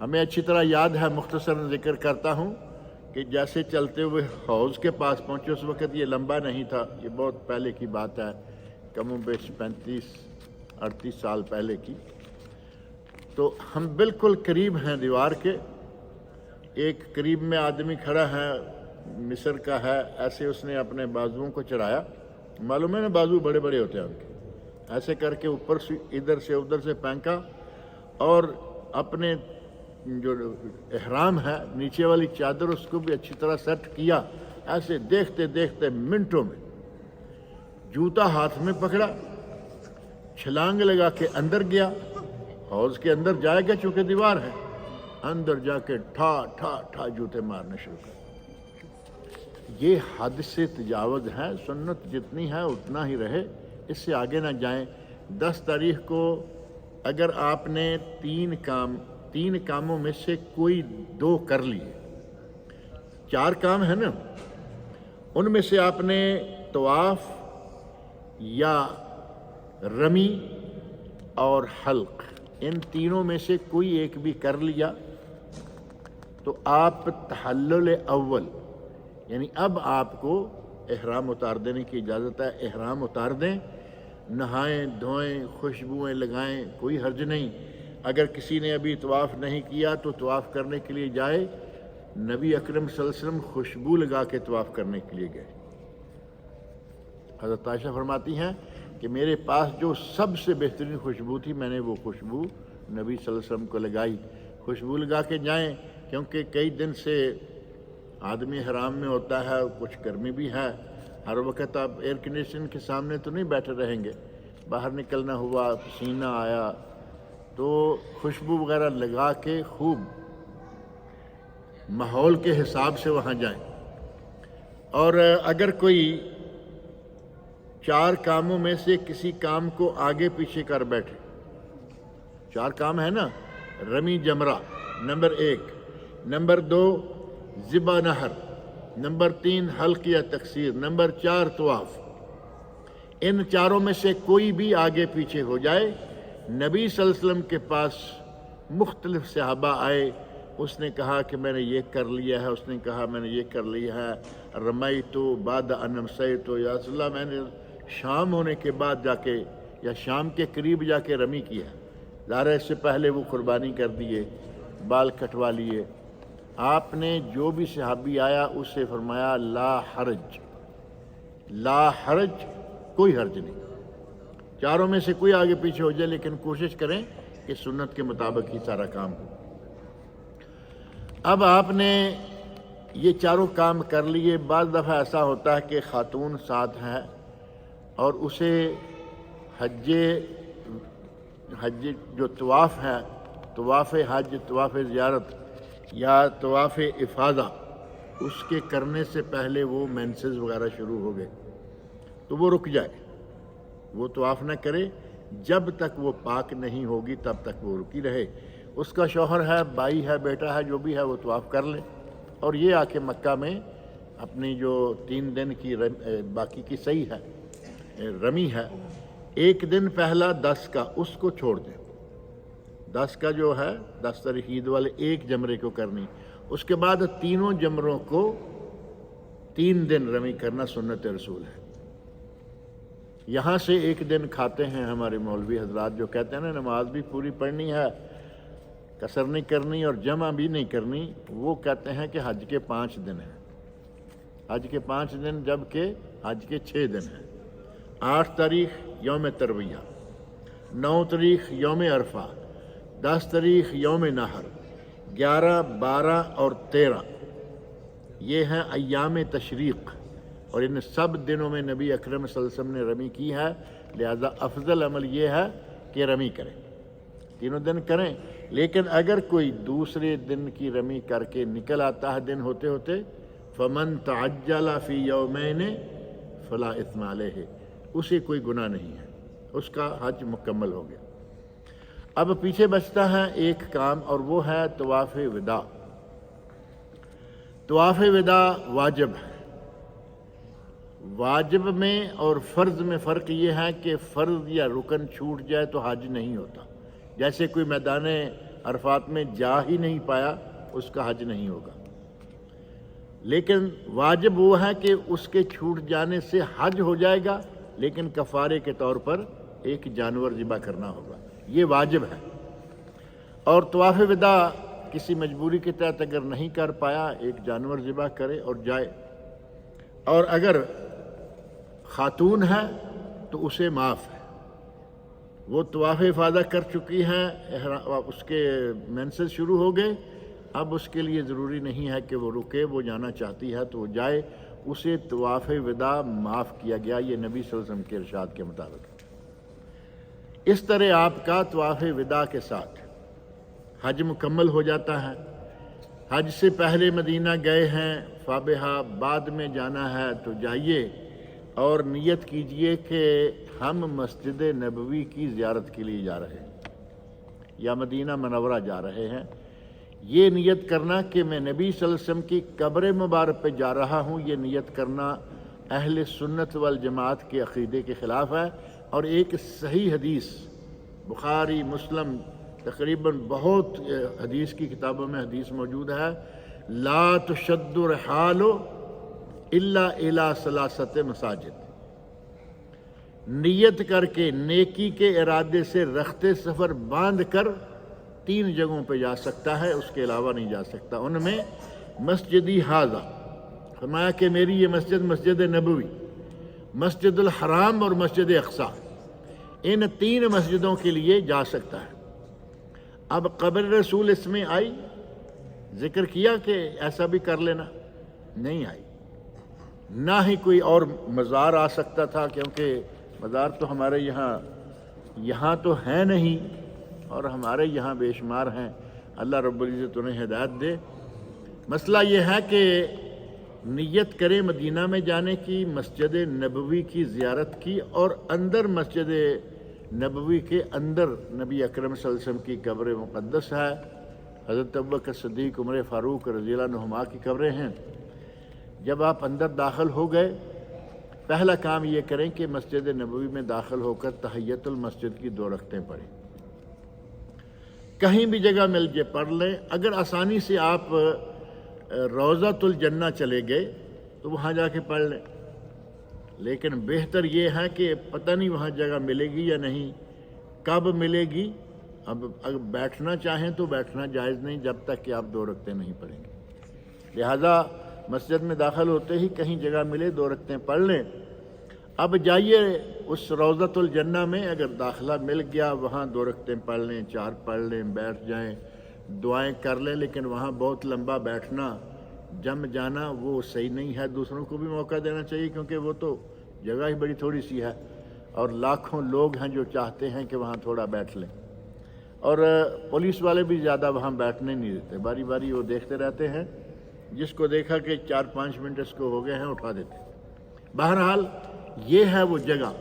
S1: ہمیں اچھی طرح یاد ہے، مختصر ذکر کرتا ہوں کہ جیسے چلتے ہوئے حوض کے پاس پہنچے، اس وقت یہ لمبا نہیں تھا، یہ بہت پہلے کی بات ہے، کم و بیش 35-38 سال پہلے کی۔ تو ہم بالکل قریب ہیں دیوار کے، ایک قریب میں آدمی کھڑا ہے، مصر کا ہے، ایسے اس نے اپنے بازوؤں کو چڑھایا، معلوم ہے نا بازو بڑے بڑے ہوتے ہیں ان کے، ایسے کر کے اوپر سے ادھر سے ادھر سے پھینکا، اور اپنے جو احرام ہے نیچے والی چادر اس کو بھی اچھی طرح سیٹ کیا، ایسے دیکھتے دیکھتے منٹوں میں جوتا ہاتھ میں پکڑا، چھلانگ لگا کے اندر گیا، حوض کے اندر جائے گا چونکہ دیوار ہے، اندر جا کے ٹھا ٹھا ٹھا جوتے مارنا شروع کر۔ یہ حد سے تجاوز ہے، سنت جتنی ہے اتنا ہی رہے، اس سے آگے نہ جائیں۔ 10 تاریخ کو اگر آپ نے تین کاموں میں سے کوئی 2 کر لیے، 4 کام ہے نا، ان میں سے آپ نے طواف یا رمی اور حلق، ان تینوں میں سے کوئی ایک بھی کر لیا تو آپ تحلل اول، یعنی اب آپ کو احرام اتار دینے کی اجازت ہے، احرام اتار دیں، نہائیں دھوئیں، خوشبوئیں لگائیں، کوئی حرج نہیں۔ اگر کسی نے ابھی طواف نہیں کیا تو طواف کرنے کے لیے جائے، نبی اکرم صلی اللہ علیہ وسلم خوشبو لگا کے طواف کرنے کے لیے گئے۔ حضرت عائشہ فرماتی ہیں کہ میرے پاس جو سب سے بہترین خوشبو تھی، میں نے وہ خوشبو نبی صلی اللہ علیہ وسلم کو لگائی۔ خوشبو لگا کے جائیں، کیونکہ کئی دن سے آدمی حرام میں ہوتا ہے، کچھ گرمی بھی ہے، ہر وقت آپ ایئر کنڈیشن کے سامنے تو نہیں بیٹھے رہیں گے، باہر نکلنا ہوا، پسینہ آیا، تو خوشبو وغیرہ لگا کے خوب ماحول کے حساب سے وہاں جائیں۔ اور اگر کوئی 4 کاموں میں سے کسی کام کو آگے پیچھے کر بیٹھے، 4 کام ہے نا، رمی جمرہ نمبر 1، نمبر 2 ذبح نحر، نمبر 3 حلق یا تقصیر، نمبر 4 طواف، ان 4 میں سے کوئی بھی آگے پیچھے ہو جائے، نبی صلی اللہ علیہ وسلم کے پاس مختلف صحابہ آئے، اس نے کہا کہ میں نے یہ کر لیا ہے، اس نے کہا میں نے یہ کر لیا ہے، رمیتو بعد ان امسیتو، یا رسول اللہ میں نے شام ہونے کے بعد جا کے یا شام کے قریب جا کے رمی کیا ہے، ظاہر ہے اس سے پہلے وہ قربانی کر دیے، بال کٹوا لیے۔ آپ نے جو بھی صحابی آیا اس سے فرمایا لا حرج، لا حرج، کوئی حرج نہیں، 4 میں سے کوئی آگے پیچھے ہو جائے، لیکن کوشش کریں کہ سنت کے مطابق ہی سارا کام ہو۔ اب آپ نے یہ 4 کام کر لیے۔ بعض دفعہ ایسا ہوتا ہے کہ خاتون ساتھ ہے اور اسے حج جو طواف ہے، طواف حج، طواف زیارت یا طواف افاضہ، اس کے کرنے سے پہلے وہ مینسز وغیرہ شروع ہو گئے تو وہ رک جائے، وہ طواف نہ کرے، جب تک وہ پاک نہیں ہوگی تب تک وہ رکی رہے۔ اس کا شوہر ہے، بھائی ہے، بیٹا ہے، جو بھی ہے وہ طواف کر لے، اور یہ آ کے مکہ میں اپنی جو 3 دن کی باقی کی صحیح ہے رمی ہے، 1 دن پہلا 10 کا اس کو چھوڑ دیں، 10 کا جو ہے 10 تاریخ عید والے 1 جمرے کو کرنی، اس کے بعد تینوں جمروں کو 3 دن رمی کرنا سنت رسول ہے۔ یہاں سے 1 دن کھاتے ہیں ہمارے مولوی حضرات، جو کہتے ہیں نا نماز بھی پوری پڑھنی ہے، قصر نہیں کرنی اور جمع بھی نہیں کرنی، وہ کہتے ہیں کہ حج کے 5 دن ہیں، حج کے 5 دن، جبکہ حج کے 6 دن ہیں۔ 8 تاریخ یوم ترویہ، 9 تاریخ یوم عرفہ، 10 تاریخ یوم نحر، 11، 12 اور 13 یہ ہیں ایام تشریق، اور ان سب دنوں میں نبی اکرم صلی اللہ علیہ وسلم نے رمی کی ہے، لہذا افضل عمل یہ ہے کہ رمی کریں، تینوں دن کریں۔ لیکن اگر کوئی دوسرے دن کی رمی کر کے نکل آتا ہے دن ہوتے ہوتے، فمن تعجل فی یومین فلا اثم علیہ، اسے کوئی گناہ نہیں ہے، اس کا حج مکمل ہو گیا۔ اب پیچھے بچتا ہے ایک کام، اور وہ ہے طواف وداع۔ طواف وداع واجب ہے۔ واجب میں اور فرض میں فرق یہ ہے کہ فرض یا رکن چھوٹ جائے تو حج نہیں ہوتا۔ جیسے کوئی میدان عرفات میں جا ہی نہیں پایا، اس کا حج نہیں ہوگا۔ لیکن واجب وہ ہے کہ اس کے چھوٹ جانے سے حج ہو جائے گا، لیکن کفارے کے طور پر ایک جانور ذبح کرنا ہوگا، یہ واجب ہے۔ اور طواف وداع کسی مجبوری کے تحت اگر نہیں کر پایا، ایک جانور ذبح کرے اور جائے۔ اور اگر خاتون ہے تو اسے معاف ہے، وہ طواف افاضہ کر چکی ہے، اس کے مینسز شروع ہو گئے، اب اس کے لیے ضروری نہیں ہے کہ وہ رکے، وہ جانا چاہتی ہے تو وہ جائے، اسے طواف وداع معاف کیا گیا، یہ نبی صلی اللہ علیہ وسلم کے ارشاد کے مطابق۔ اس طرح آپ کا طواف وداع کے ساتھ حج مکمل ہو جاتا ہے۔ حج سے پہلے مدینہ گئے ہیں فابہا، بعد میں جانا ہے تو جائیے اور نیت کیجئے کہ ہم مسجد نبوی کی زیارت کے لیے جا رہے ہیں یا مدینہ منورہ جا رہے ہیں۔ یہ نیت کرنا کہ میں نبی صلی اللہ علیہ وسلم کی قبر مبارک پہ جا رہا ہوں، یہ نیت کرنا اہل سنت والجماعت کے عقیدے کے خلاف ہے۔ اور ایک صحیح حدیث بخاری مسلم تقریباً بہت حدیث کی کتابوں میں حدیث موجود ہے، لا تشد الرحال الا الی ثلاثۃ مساجد، نیت کر کے نیکی کے ارادے سے رخت سفر باندھ کر 3 جگہوں پہ جا سکتا ہے، اس کے علاوہ نہیں جا سکتا۔ ان میں مسجدی ھذا، فرمایا کہ میری یہ مسجد، مسجد نبوی، مسجد الحرام اور مسجد اقصیٰ، ان 3 مسجدوں کے لیے جا سکتا ہے۔ اب قبر رسول اس میں آئی، ذکر کیا کہ ایسا بھی کر لینا، نہیں آئی۔ نہ ہی کوئی اور مزار آ سکتا تھا، کیونکہ مزار تو ہمارے یہاں تو ہیں نہیں، اور ہمارے یہاں بے شمار ہیں، اللہ رب العزت انہیں ہدایت دے۔ مسئلہ یہ ہے کہ نیت کریں مدینہ میں جانے کی، مسجد نبوی کی زیارت کی، اور اندر مسجد نبوی کے اندر نبی اکرم صلی اللہ علیہ وسلم کی قبر مقدس ہے، حضرت ابوبکر صدیق، عمر فاروق رضی اللہ عنہما کی قبریں ہیں۔ جب آپ اندر داخل ہو گئے، پہلا کام یہ کریں کہ مسجد نبوی میں داخل ہو کر تحیت المسجد کی 2 رکعتیں پڑھیں، کہیں بھی جگہ مل جائے پڑھ لیں۔ اگر آسانی سے آپ روضۃ الجنہ چلے گئے تو وہاں جا کے پڑھ لیں، لیکن بہتر یہ ہے کہ پتہ نہیں وہاں جگہ ملے گی یا نہیں، کب ملے گی۔ اب اگر بیٹھنا چاہیں تو بیٹھنا جائز نہیں جب تک کہ آپ 2 رکعتیں نہیں پڑھیں گے، لہذا مسجد میں داخل ہوتے ہی کہیں جگہ ملے 2 رکعتیں پڑھ لیں۔ اب جائیے اس روضۃ الجنہ میں، اگر داخلہ مل گیا وہاں 2 رکعتیں پڑھ لیں، 4 پڑھ لیں، بیٹھ جائیں، دعائیں کر لیں، لیکن وہاں بہت لمبا بیٹھنا، جم جانا وہ صحیح نہیں ہے۔ دوسروں کو بھی موقع دینا چاہیے، کیونکہ وہ تو جگہ ہی بڑی تھوڑی سی ہے، اور لاکھوں لوگ ہیں جو چاہتے ہیں کہ وہاں تھوڑا بیٹھ لیں، اور پولیس والے بھی زیادہ وہاں بیٹھنے نہیں دیتے، باری باری وہ دیکھتے رہتے ہیں، جس کو دیکھا کہ 4-5 منٹ اس کو ہو گئے ہیں اٹھا دیتے۔ بہرحال یہ ہے وہ جگہ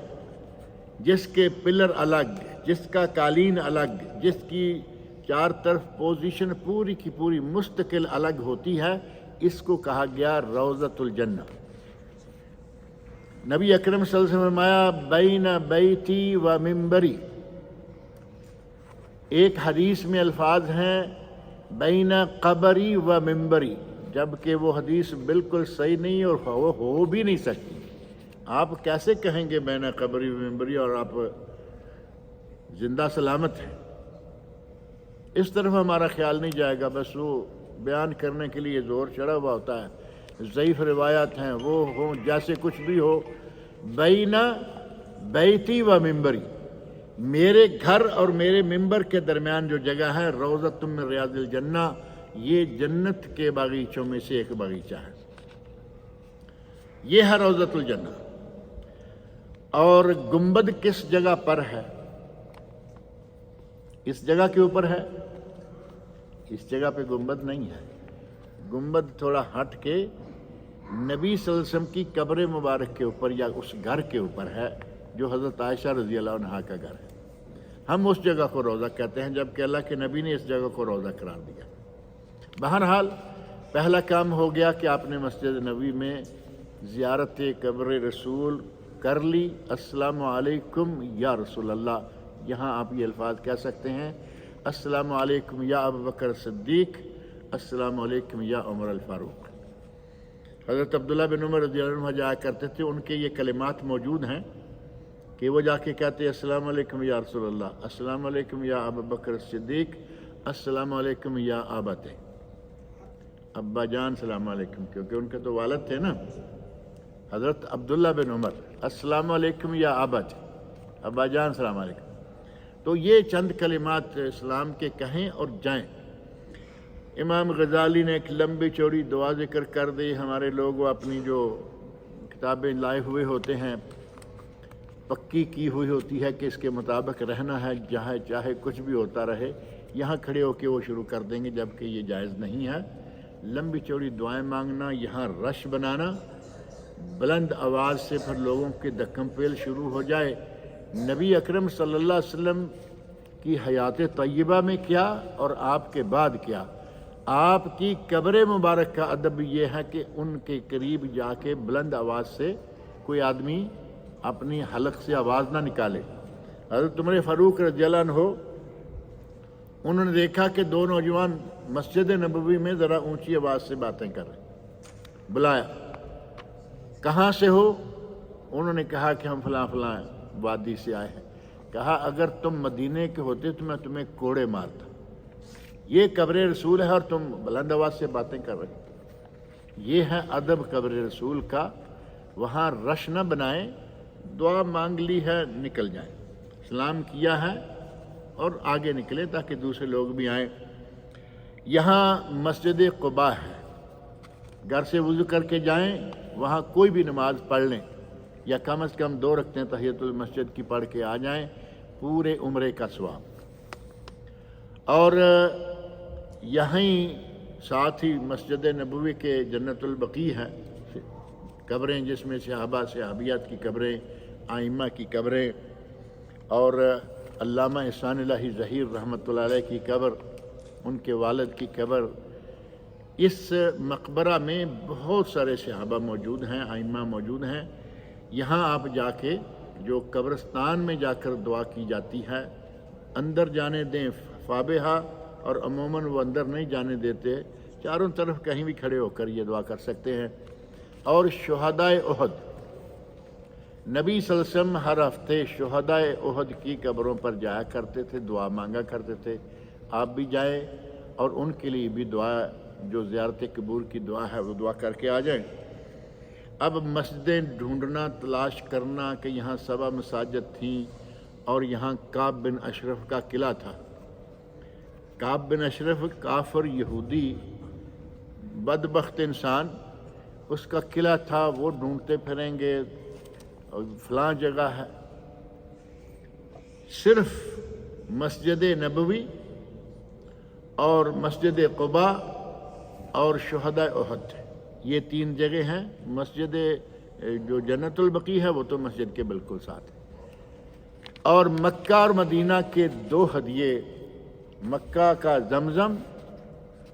S1: جس کے پلر الگ، جس کا قالین الگ، جس کی 4 طرف پوزیشن پوری کی پوری مستقل الگ ہوتی ہے، اس کو کہا گیا روضۃ الجنہ۔ نبی اکرم صلی اللہ علیہ وسلم فرمایا بین بیتی و منبری، ایک حدیث میں الفاظ ہیں بین قبری و منبری، جبکہ وہ حدیث بالکل صحیح نہیں اور وہ ہو بھی نہیں سکتی۔ آپ کیسے کہیں گے بین قبری و منبری اور آپ زندہ سلامت ہیں؟ اس طرف ہمارا خیال نہیں جائے گا، بس وہ بیان کرنے کے لیے زور چڑھا ہوا ہوتا ہے، ضعیف روایات ہیں وہ ہوں جیسے کچھ بھی ہو۔ بین بیتی و منبری، میرے گھر اور میرے منبر کے درمیان جو جگہ ہے، روضۃ من ریاض الجنہ، یہ جنت کے باغیچوں میں سے ایک باغیچہ ہے، یہ ہے روضۃ الجنہ۔ اور گنبد کس جگہ پر ہے؟ اس جگہ کے اوپر ہے، اس جگہ پہ گنبد نہیں ہے، گنبد تھوڑا ہٹ کے نبی صلی اللہ علیہ وسلم کی قبر مبارک کے اوپر یا اس گھر کے اوپر ہے، جو حضرت عائشہ رضی اللہ عنہا کا گھر ہے۔ ہم اس جگہ کو روضہ کہتے ہیں جبکہ اللہ کے نبی نے اس جگہ کو روضہ قرار دیا۔ بہرحال پہلا کام ہو گیا کہ آپ نے مسجد نبوی میں زیارت قبر رسول کر لی۔ السلام علیکم یا رسول اللہ، یہاں آپ یہ الفاظ کہہ سکتے ہیں السلام علیکم یا ابوبکر صدیق، السلام علیکم یا عمر الفاروق۔ حضرت عبداللہ بن عمر رضی اللہ عنہ جایا کرتے تھے، ان کے یہ کلمات موجود ہیں کہ وہ جا کے کہتے ہیں السلام علیکم یا رسول اللہ، السلام علیکم یا ابوبکر صدیق، السلام علیکم یا آبت، ابا جان سلام علیکم، کیونکہ ان کے تو والد تھے نا حضرت عبداللہ بن عمر، السلام علیکم یا آبت، ابا جان سلام علیکم۔ تو یہ چند کلمات اسلام کے کہیں اور جائیں۔ امام غزالی نے ایک لمبی چوڑی دعا ذکر کر دی۔ ہمارے لوگ اپنی جو کتابیں لائے ہوئے ہوتے ہیں پکی کی ہوئی ہوتی ہے کہ اس کے مطابق رہنا ہے، جہاں چاہے کچھ بھی ہوتا رہے، یہاں کھڑے ہو کے وہ شروع کر دیں گے، جبکہ یہ جائز نہیں ہے۔ لمبی چوڑی دعائیں مانگنا، یہاں رش بنانا، بلند آواز سے پھر لوگوں کے دکم پیل شروع ہو جائے۔ نبی اکرم صلی اللہ علیہ وسلم کی حیات طیبہ میں کیا اور آپ کے بعد کیا، آپ کی قبر مبارک کا ادب یہ ہے کہ ان کے قریب جا کے بلند آواز سے کوئی آدمی اپنی حلق سے آواز نہ نکالے۔ حضرت عمر فاروق رضی اللہ عنہ انہوں نے دیکھا کہ دو نوجوان مسجد نبوی میں ذرا اونچی آواز سے باتیں کر رہے، بلایا، کہاں سے ہو؟ انہوں نے کہا کہ ہم فلاں فلاں وادی سے آئے ہیں۔ کہا اگر تم مدینے کے ہوتے تو میں تمہیں کوڑے مارتا، یہ قبر رسول ہے اور تم بلند آواز سے باتیں کر رہے۔ یہ ہے ادب قبر رسول کا، وہاں رش نہ بنائیں، دعا مانگ لی ہے نکل جائیں، سلام کیا ہے اور آگے نکلے تاکہ دوسرے لوگ بھی آئیں۔ یہاں مسجد قباء ہے، گھر سے وضو کر کے جائیں، وہاں کوئی بھی نماز پڑھ لیں یا کم از کم 2 رکعتیں تحیۃ المسجد کی پڑھ کے آ جائیں، پورے عمرے کا ثواب۔ اور یہیں ساتھ ہی مسجد نبوی کے جنت البقیع ہے، قبریں جس میں صحابہ صحابیات کی قبریں، ائمہ کی قبریں، اور علامہ احسان الہی ظہیر رحمۃ اللہ علیہ کی قبر، ان کے والد کی قبر۔ اس مقبرہ میں بہت سارے صحابہ موجود ہیں، ائمہ موجود ہیں۔ یہاں آپ جا کے جو قبرستان میں جا کر دعا کی جاتی ہے، اندر جانے دیں فابہا، اور عموماً وہ اندر نہیں جانے دیتے، چاروں طرف کہیں بھی کھڑے ہو کر یہ دعا کر سکتے ہیں۔ اور شہدائے احد، نبی صلی اللہ علیہ وسلم ہر ہفتے شہدائے احد کی قبروں پر جایا کرتے تھے، دعا مانگا کرتے تھے۔ آپ بھی جائیں اور ان کے لیے بھی دعا، جو زیارت قبور کی دعا ہے وہ دعا کر کے آ جائیں۔ اب مسجدیں ڈھونڈنا، تلاش کرنا کہ یہاں 7 مساجد تھیں اور یہاں کعب بن اشرف کا قلعہ تھا۔ کعب بن اشرف کافر یہودی بدبخت انسان، اس کا قلعہ تھا، وہ ڈھونڈتے پھریں گے اور فلاں جگہ ہے۔ صرف مسجد نبوی اور مسجد قباء اور شہداء احد، یہ 3 جگہ ہیں۔ مسجد جو جنت البقیع ہے وہ تو مسجد کے بالکل ساتھ ہے۔ اور مکہ اور مدینہ کے 2 ہدیے، مکہ کا زمزم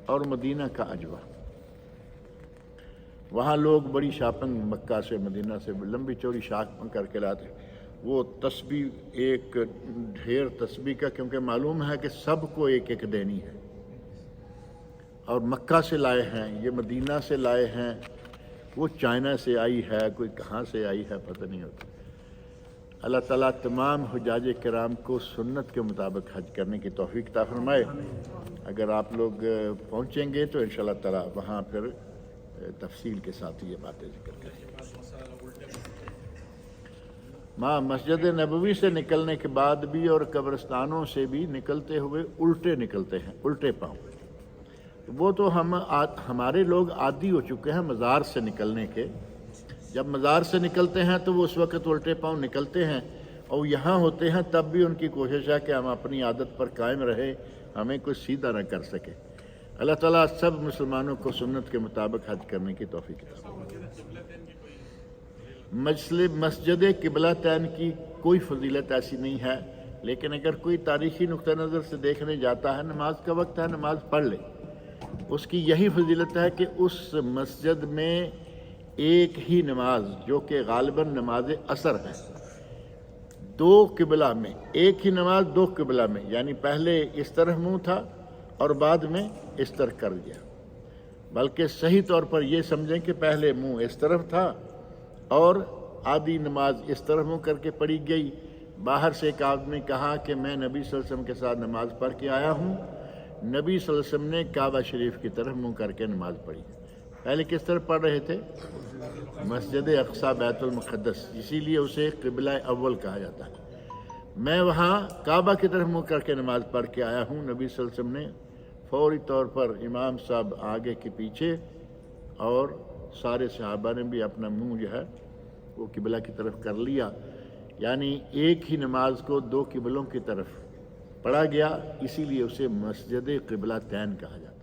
S1: اور مدینہ کا عجوہ۔ وہاں لوگ بڑی شاپنگ مکہ سے مدینہ سے لمبی چوڑی شاپنگ کر کے لاتے، وہ تسبیح ایک ڈھیر تسبیح کا، کیونکہ معلوم ہے کہ سب کو ایک ایک دینی ہے، اور مکہ سے لائے ہیں، یہ مدینہ سے لائے ہیں، وہ چائنا سے آئی ہے، کوئی کہاں سے آئی ہے پتہ نہیں ہوتا۔ اللہ تعالیٰ تمام حجاج کرام کو سنت کے مطابق حج کرنے کی توفیق عطا فرمائے۔ اگر آپ لوگ پہنچیں گے تو انشاءاللہ تعالیٰ وہاں پھر تفصیل کے ساتھ یہ باتیں ذکر کریں۔ مسجد نبوی سے نکلنے کے بعد بھی اور قبرستانوں سے بھی نکلتے ہوئے الٹے نکلتے ہیں، الٹے پاؤں۔ وہ تو ہمارے لوگ عادی ہو چکے ہیں مزار سے نکلنے کے۔ جب مزار سے نکلتے ہیں تو وہ اس وقت الٹے پاؤں نکلتے ہیں، اور یہاں ہوتے ہیں تب بھی ان کی کوشش ہے کہ ہم اپنی عادت پر قائم رہیں، ہمیں کچھ سیدھا نہ کر سکے۔ اللہ تعالیٰ سب مسلمانوں کو سنت کے مطابق حج کرنے کی توفیق عطا فرمائے۔ مسجد قبلہ تین کی کوئی فضیلت ایسی نہیں ہے، لیکن اگر کوئی تاریخی نقطہ نظر سے دیکھنے جاتا ہے، نماز کا وقت ہے، نماز پڑھ لے، اس کی یہی فضیلت ہے کہ اس مسجد میں ایک ہی نماز جو کہ غالباً نماز عصر ہے، دو قبلہ میں، ایک ہی نماز دو قبلہ میں، یعنی پہلے اس طرح منہ تھا اور بعد میں اس طرح کر دیا، بلکہ صحیح طور پر یہ سمجھیں کہ پہلے منہ اس طرف تھا اور آدھی نماز اس طرح منہ کر کے پڑھی گئی۔ باہر سے ایک آدمی نے کہا کہ میں نبی صلی اللہ علیہ وسلم کے ساتھ نماز پڑھ کے آیا ہوں، نبی صلی اللہ علیہ وسلم نے کعبہ شریف کی طرف منہ کر کے نماز پڑھی۔ پہلے کس طرح پڑھ رہے تھے؟ مسجد اقصی بیت المقدس، اسی لیے اسے قبلہ اول کہا جاتا ہے۔ میں وہاں کعبہ کی طرف منہ کر کے نماز پڑھ کے آیا ہوں، نبی صلی اللہ علیہ وسلم نے فوری طور پر امام صاحب آگے کے پیچھے اور سارے صحابہ نے بھی اپنا منہ جو ہے وہ قبلہ کی طرف کر لیا، یعنی ایک ہی نماز کو دو قبلوں کی طرف پڑھا گیا، اسی لیے اسے مسجد قبلہ تین کہا جاتا ہے۔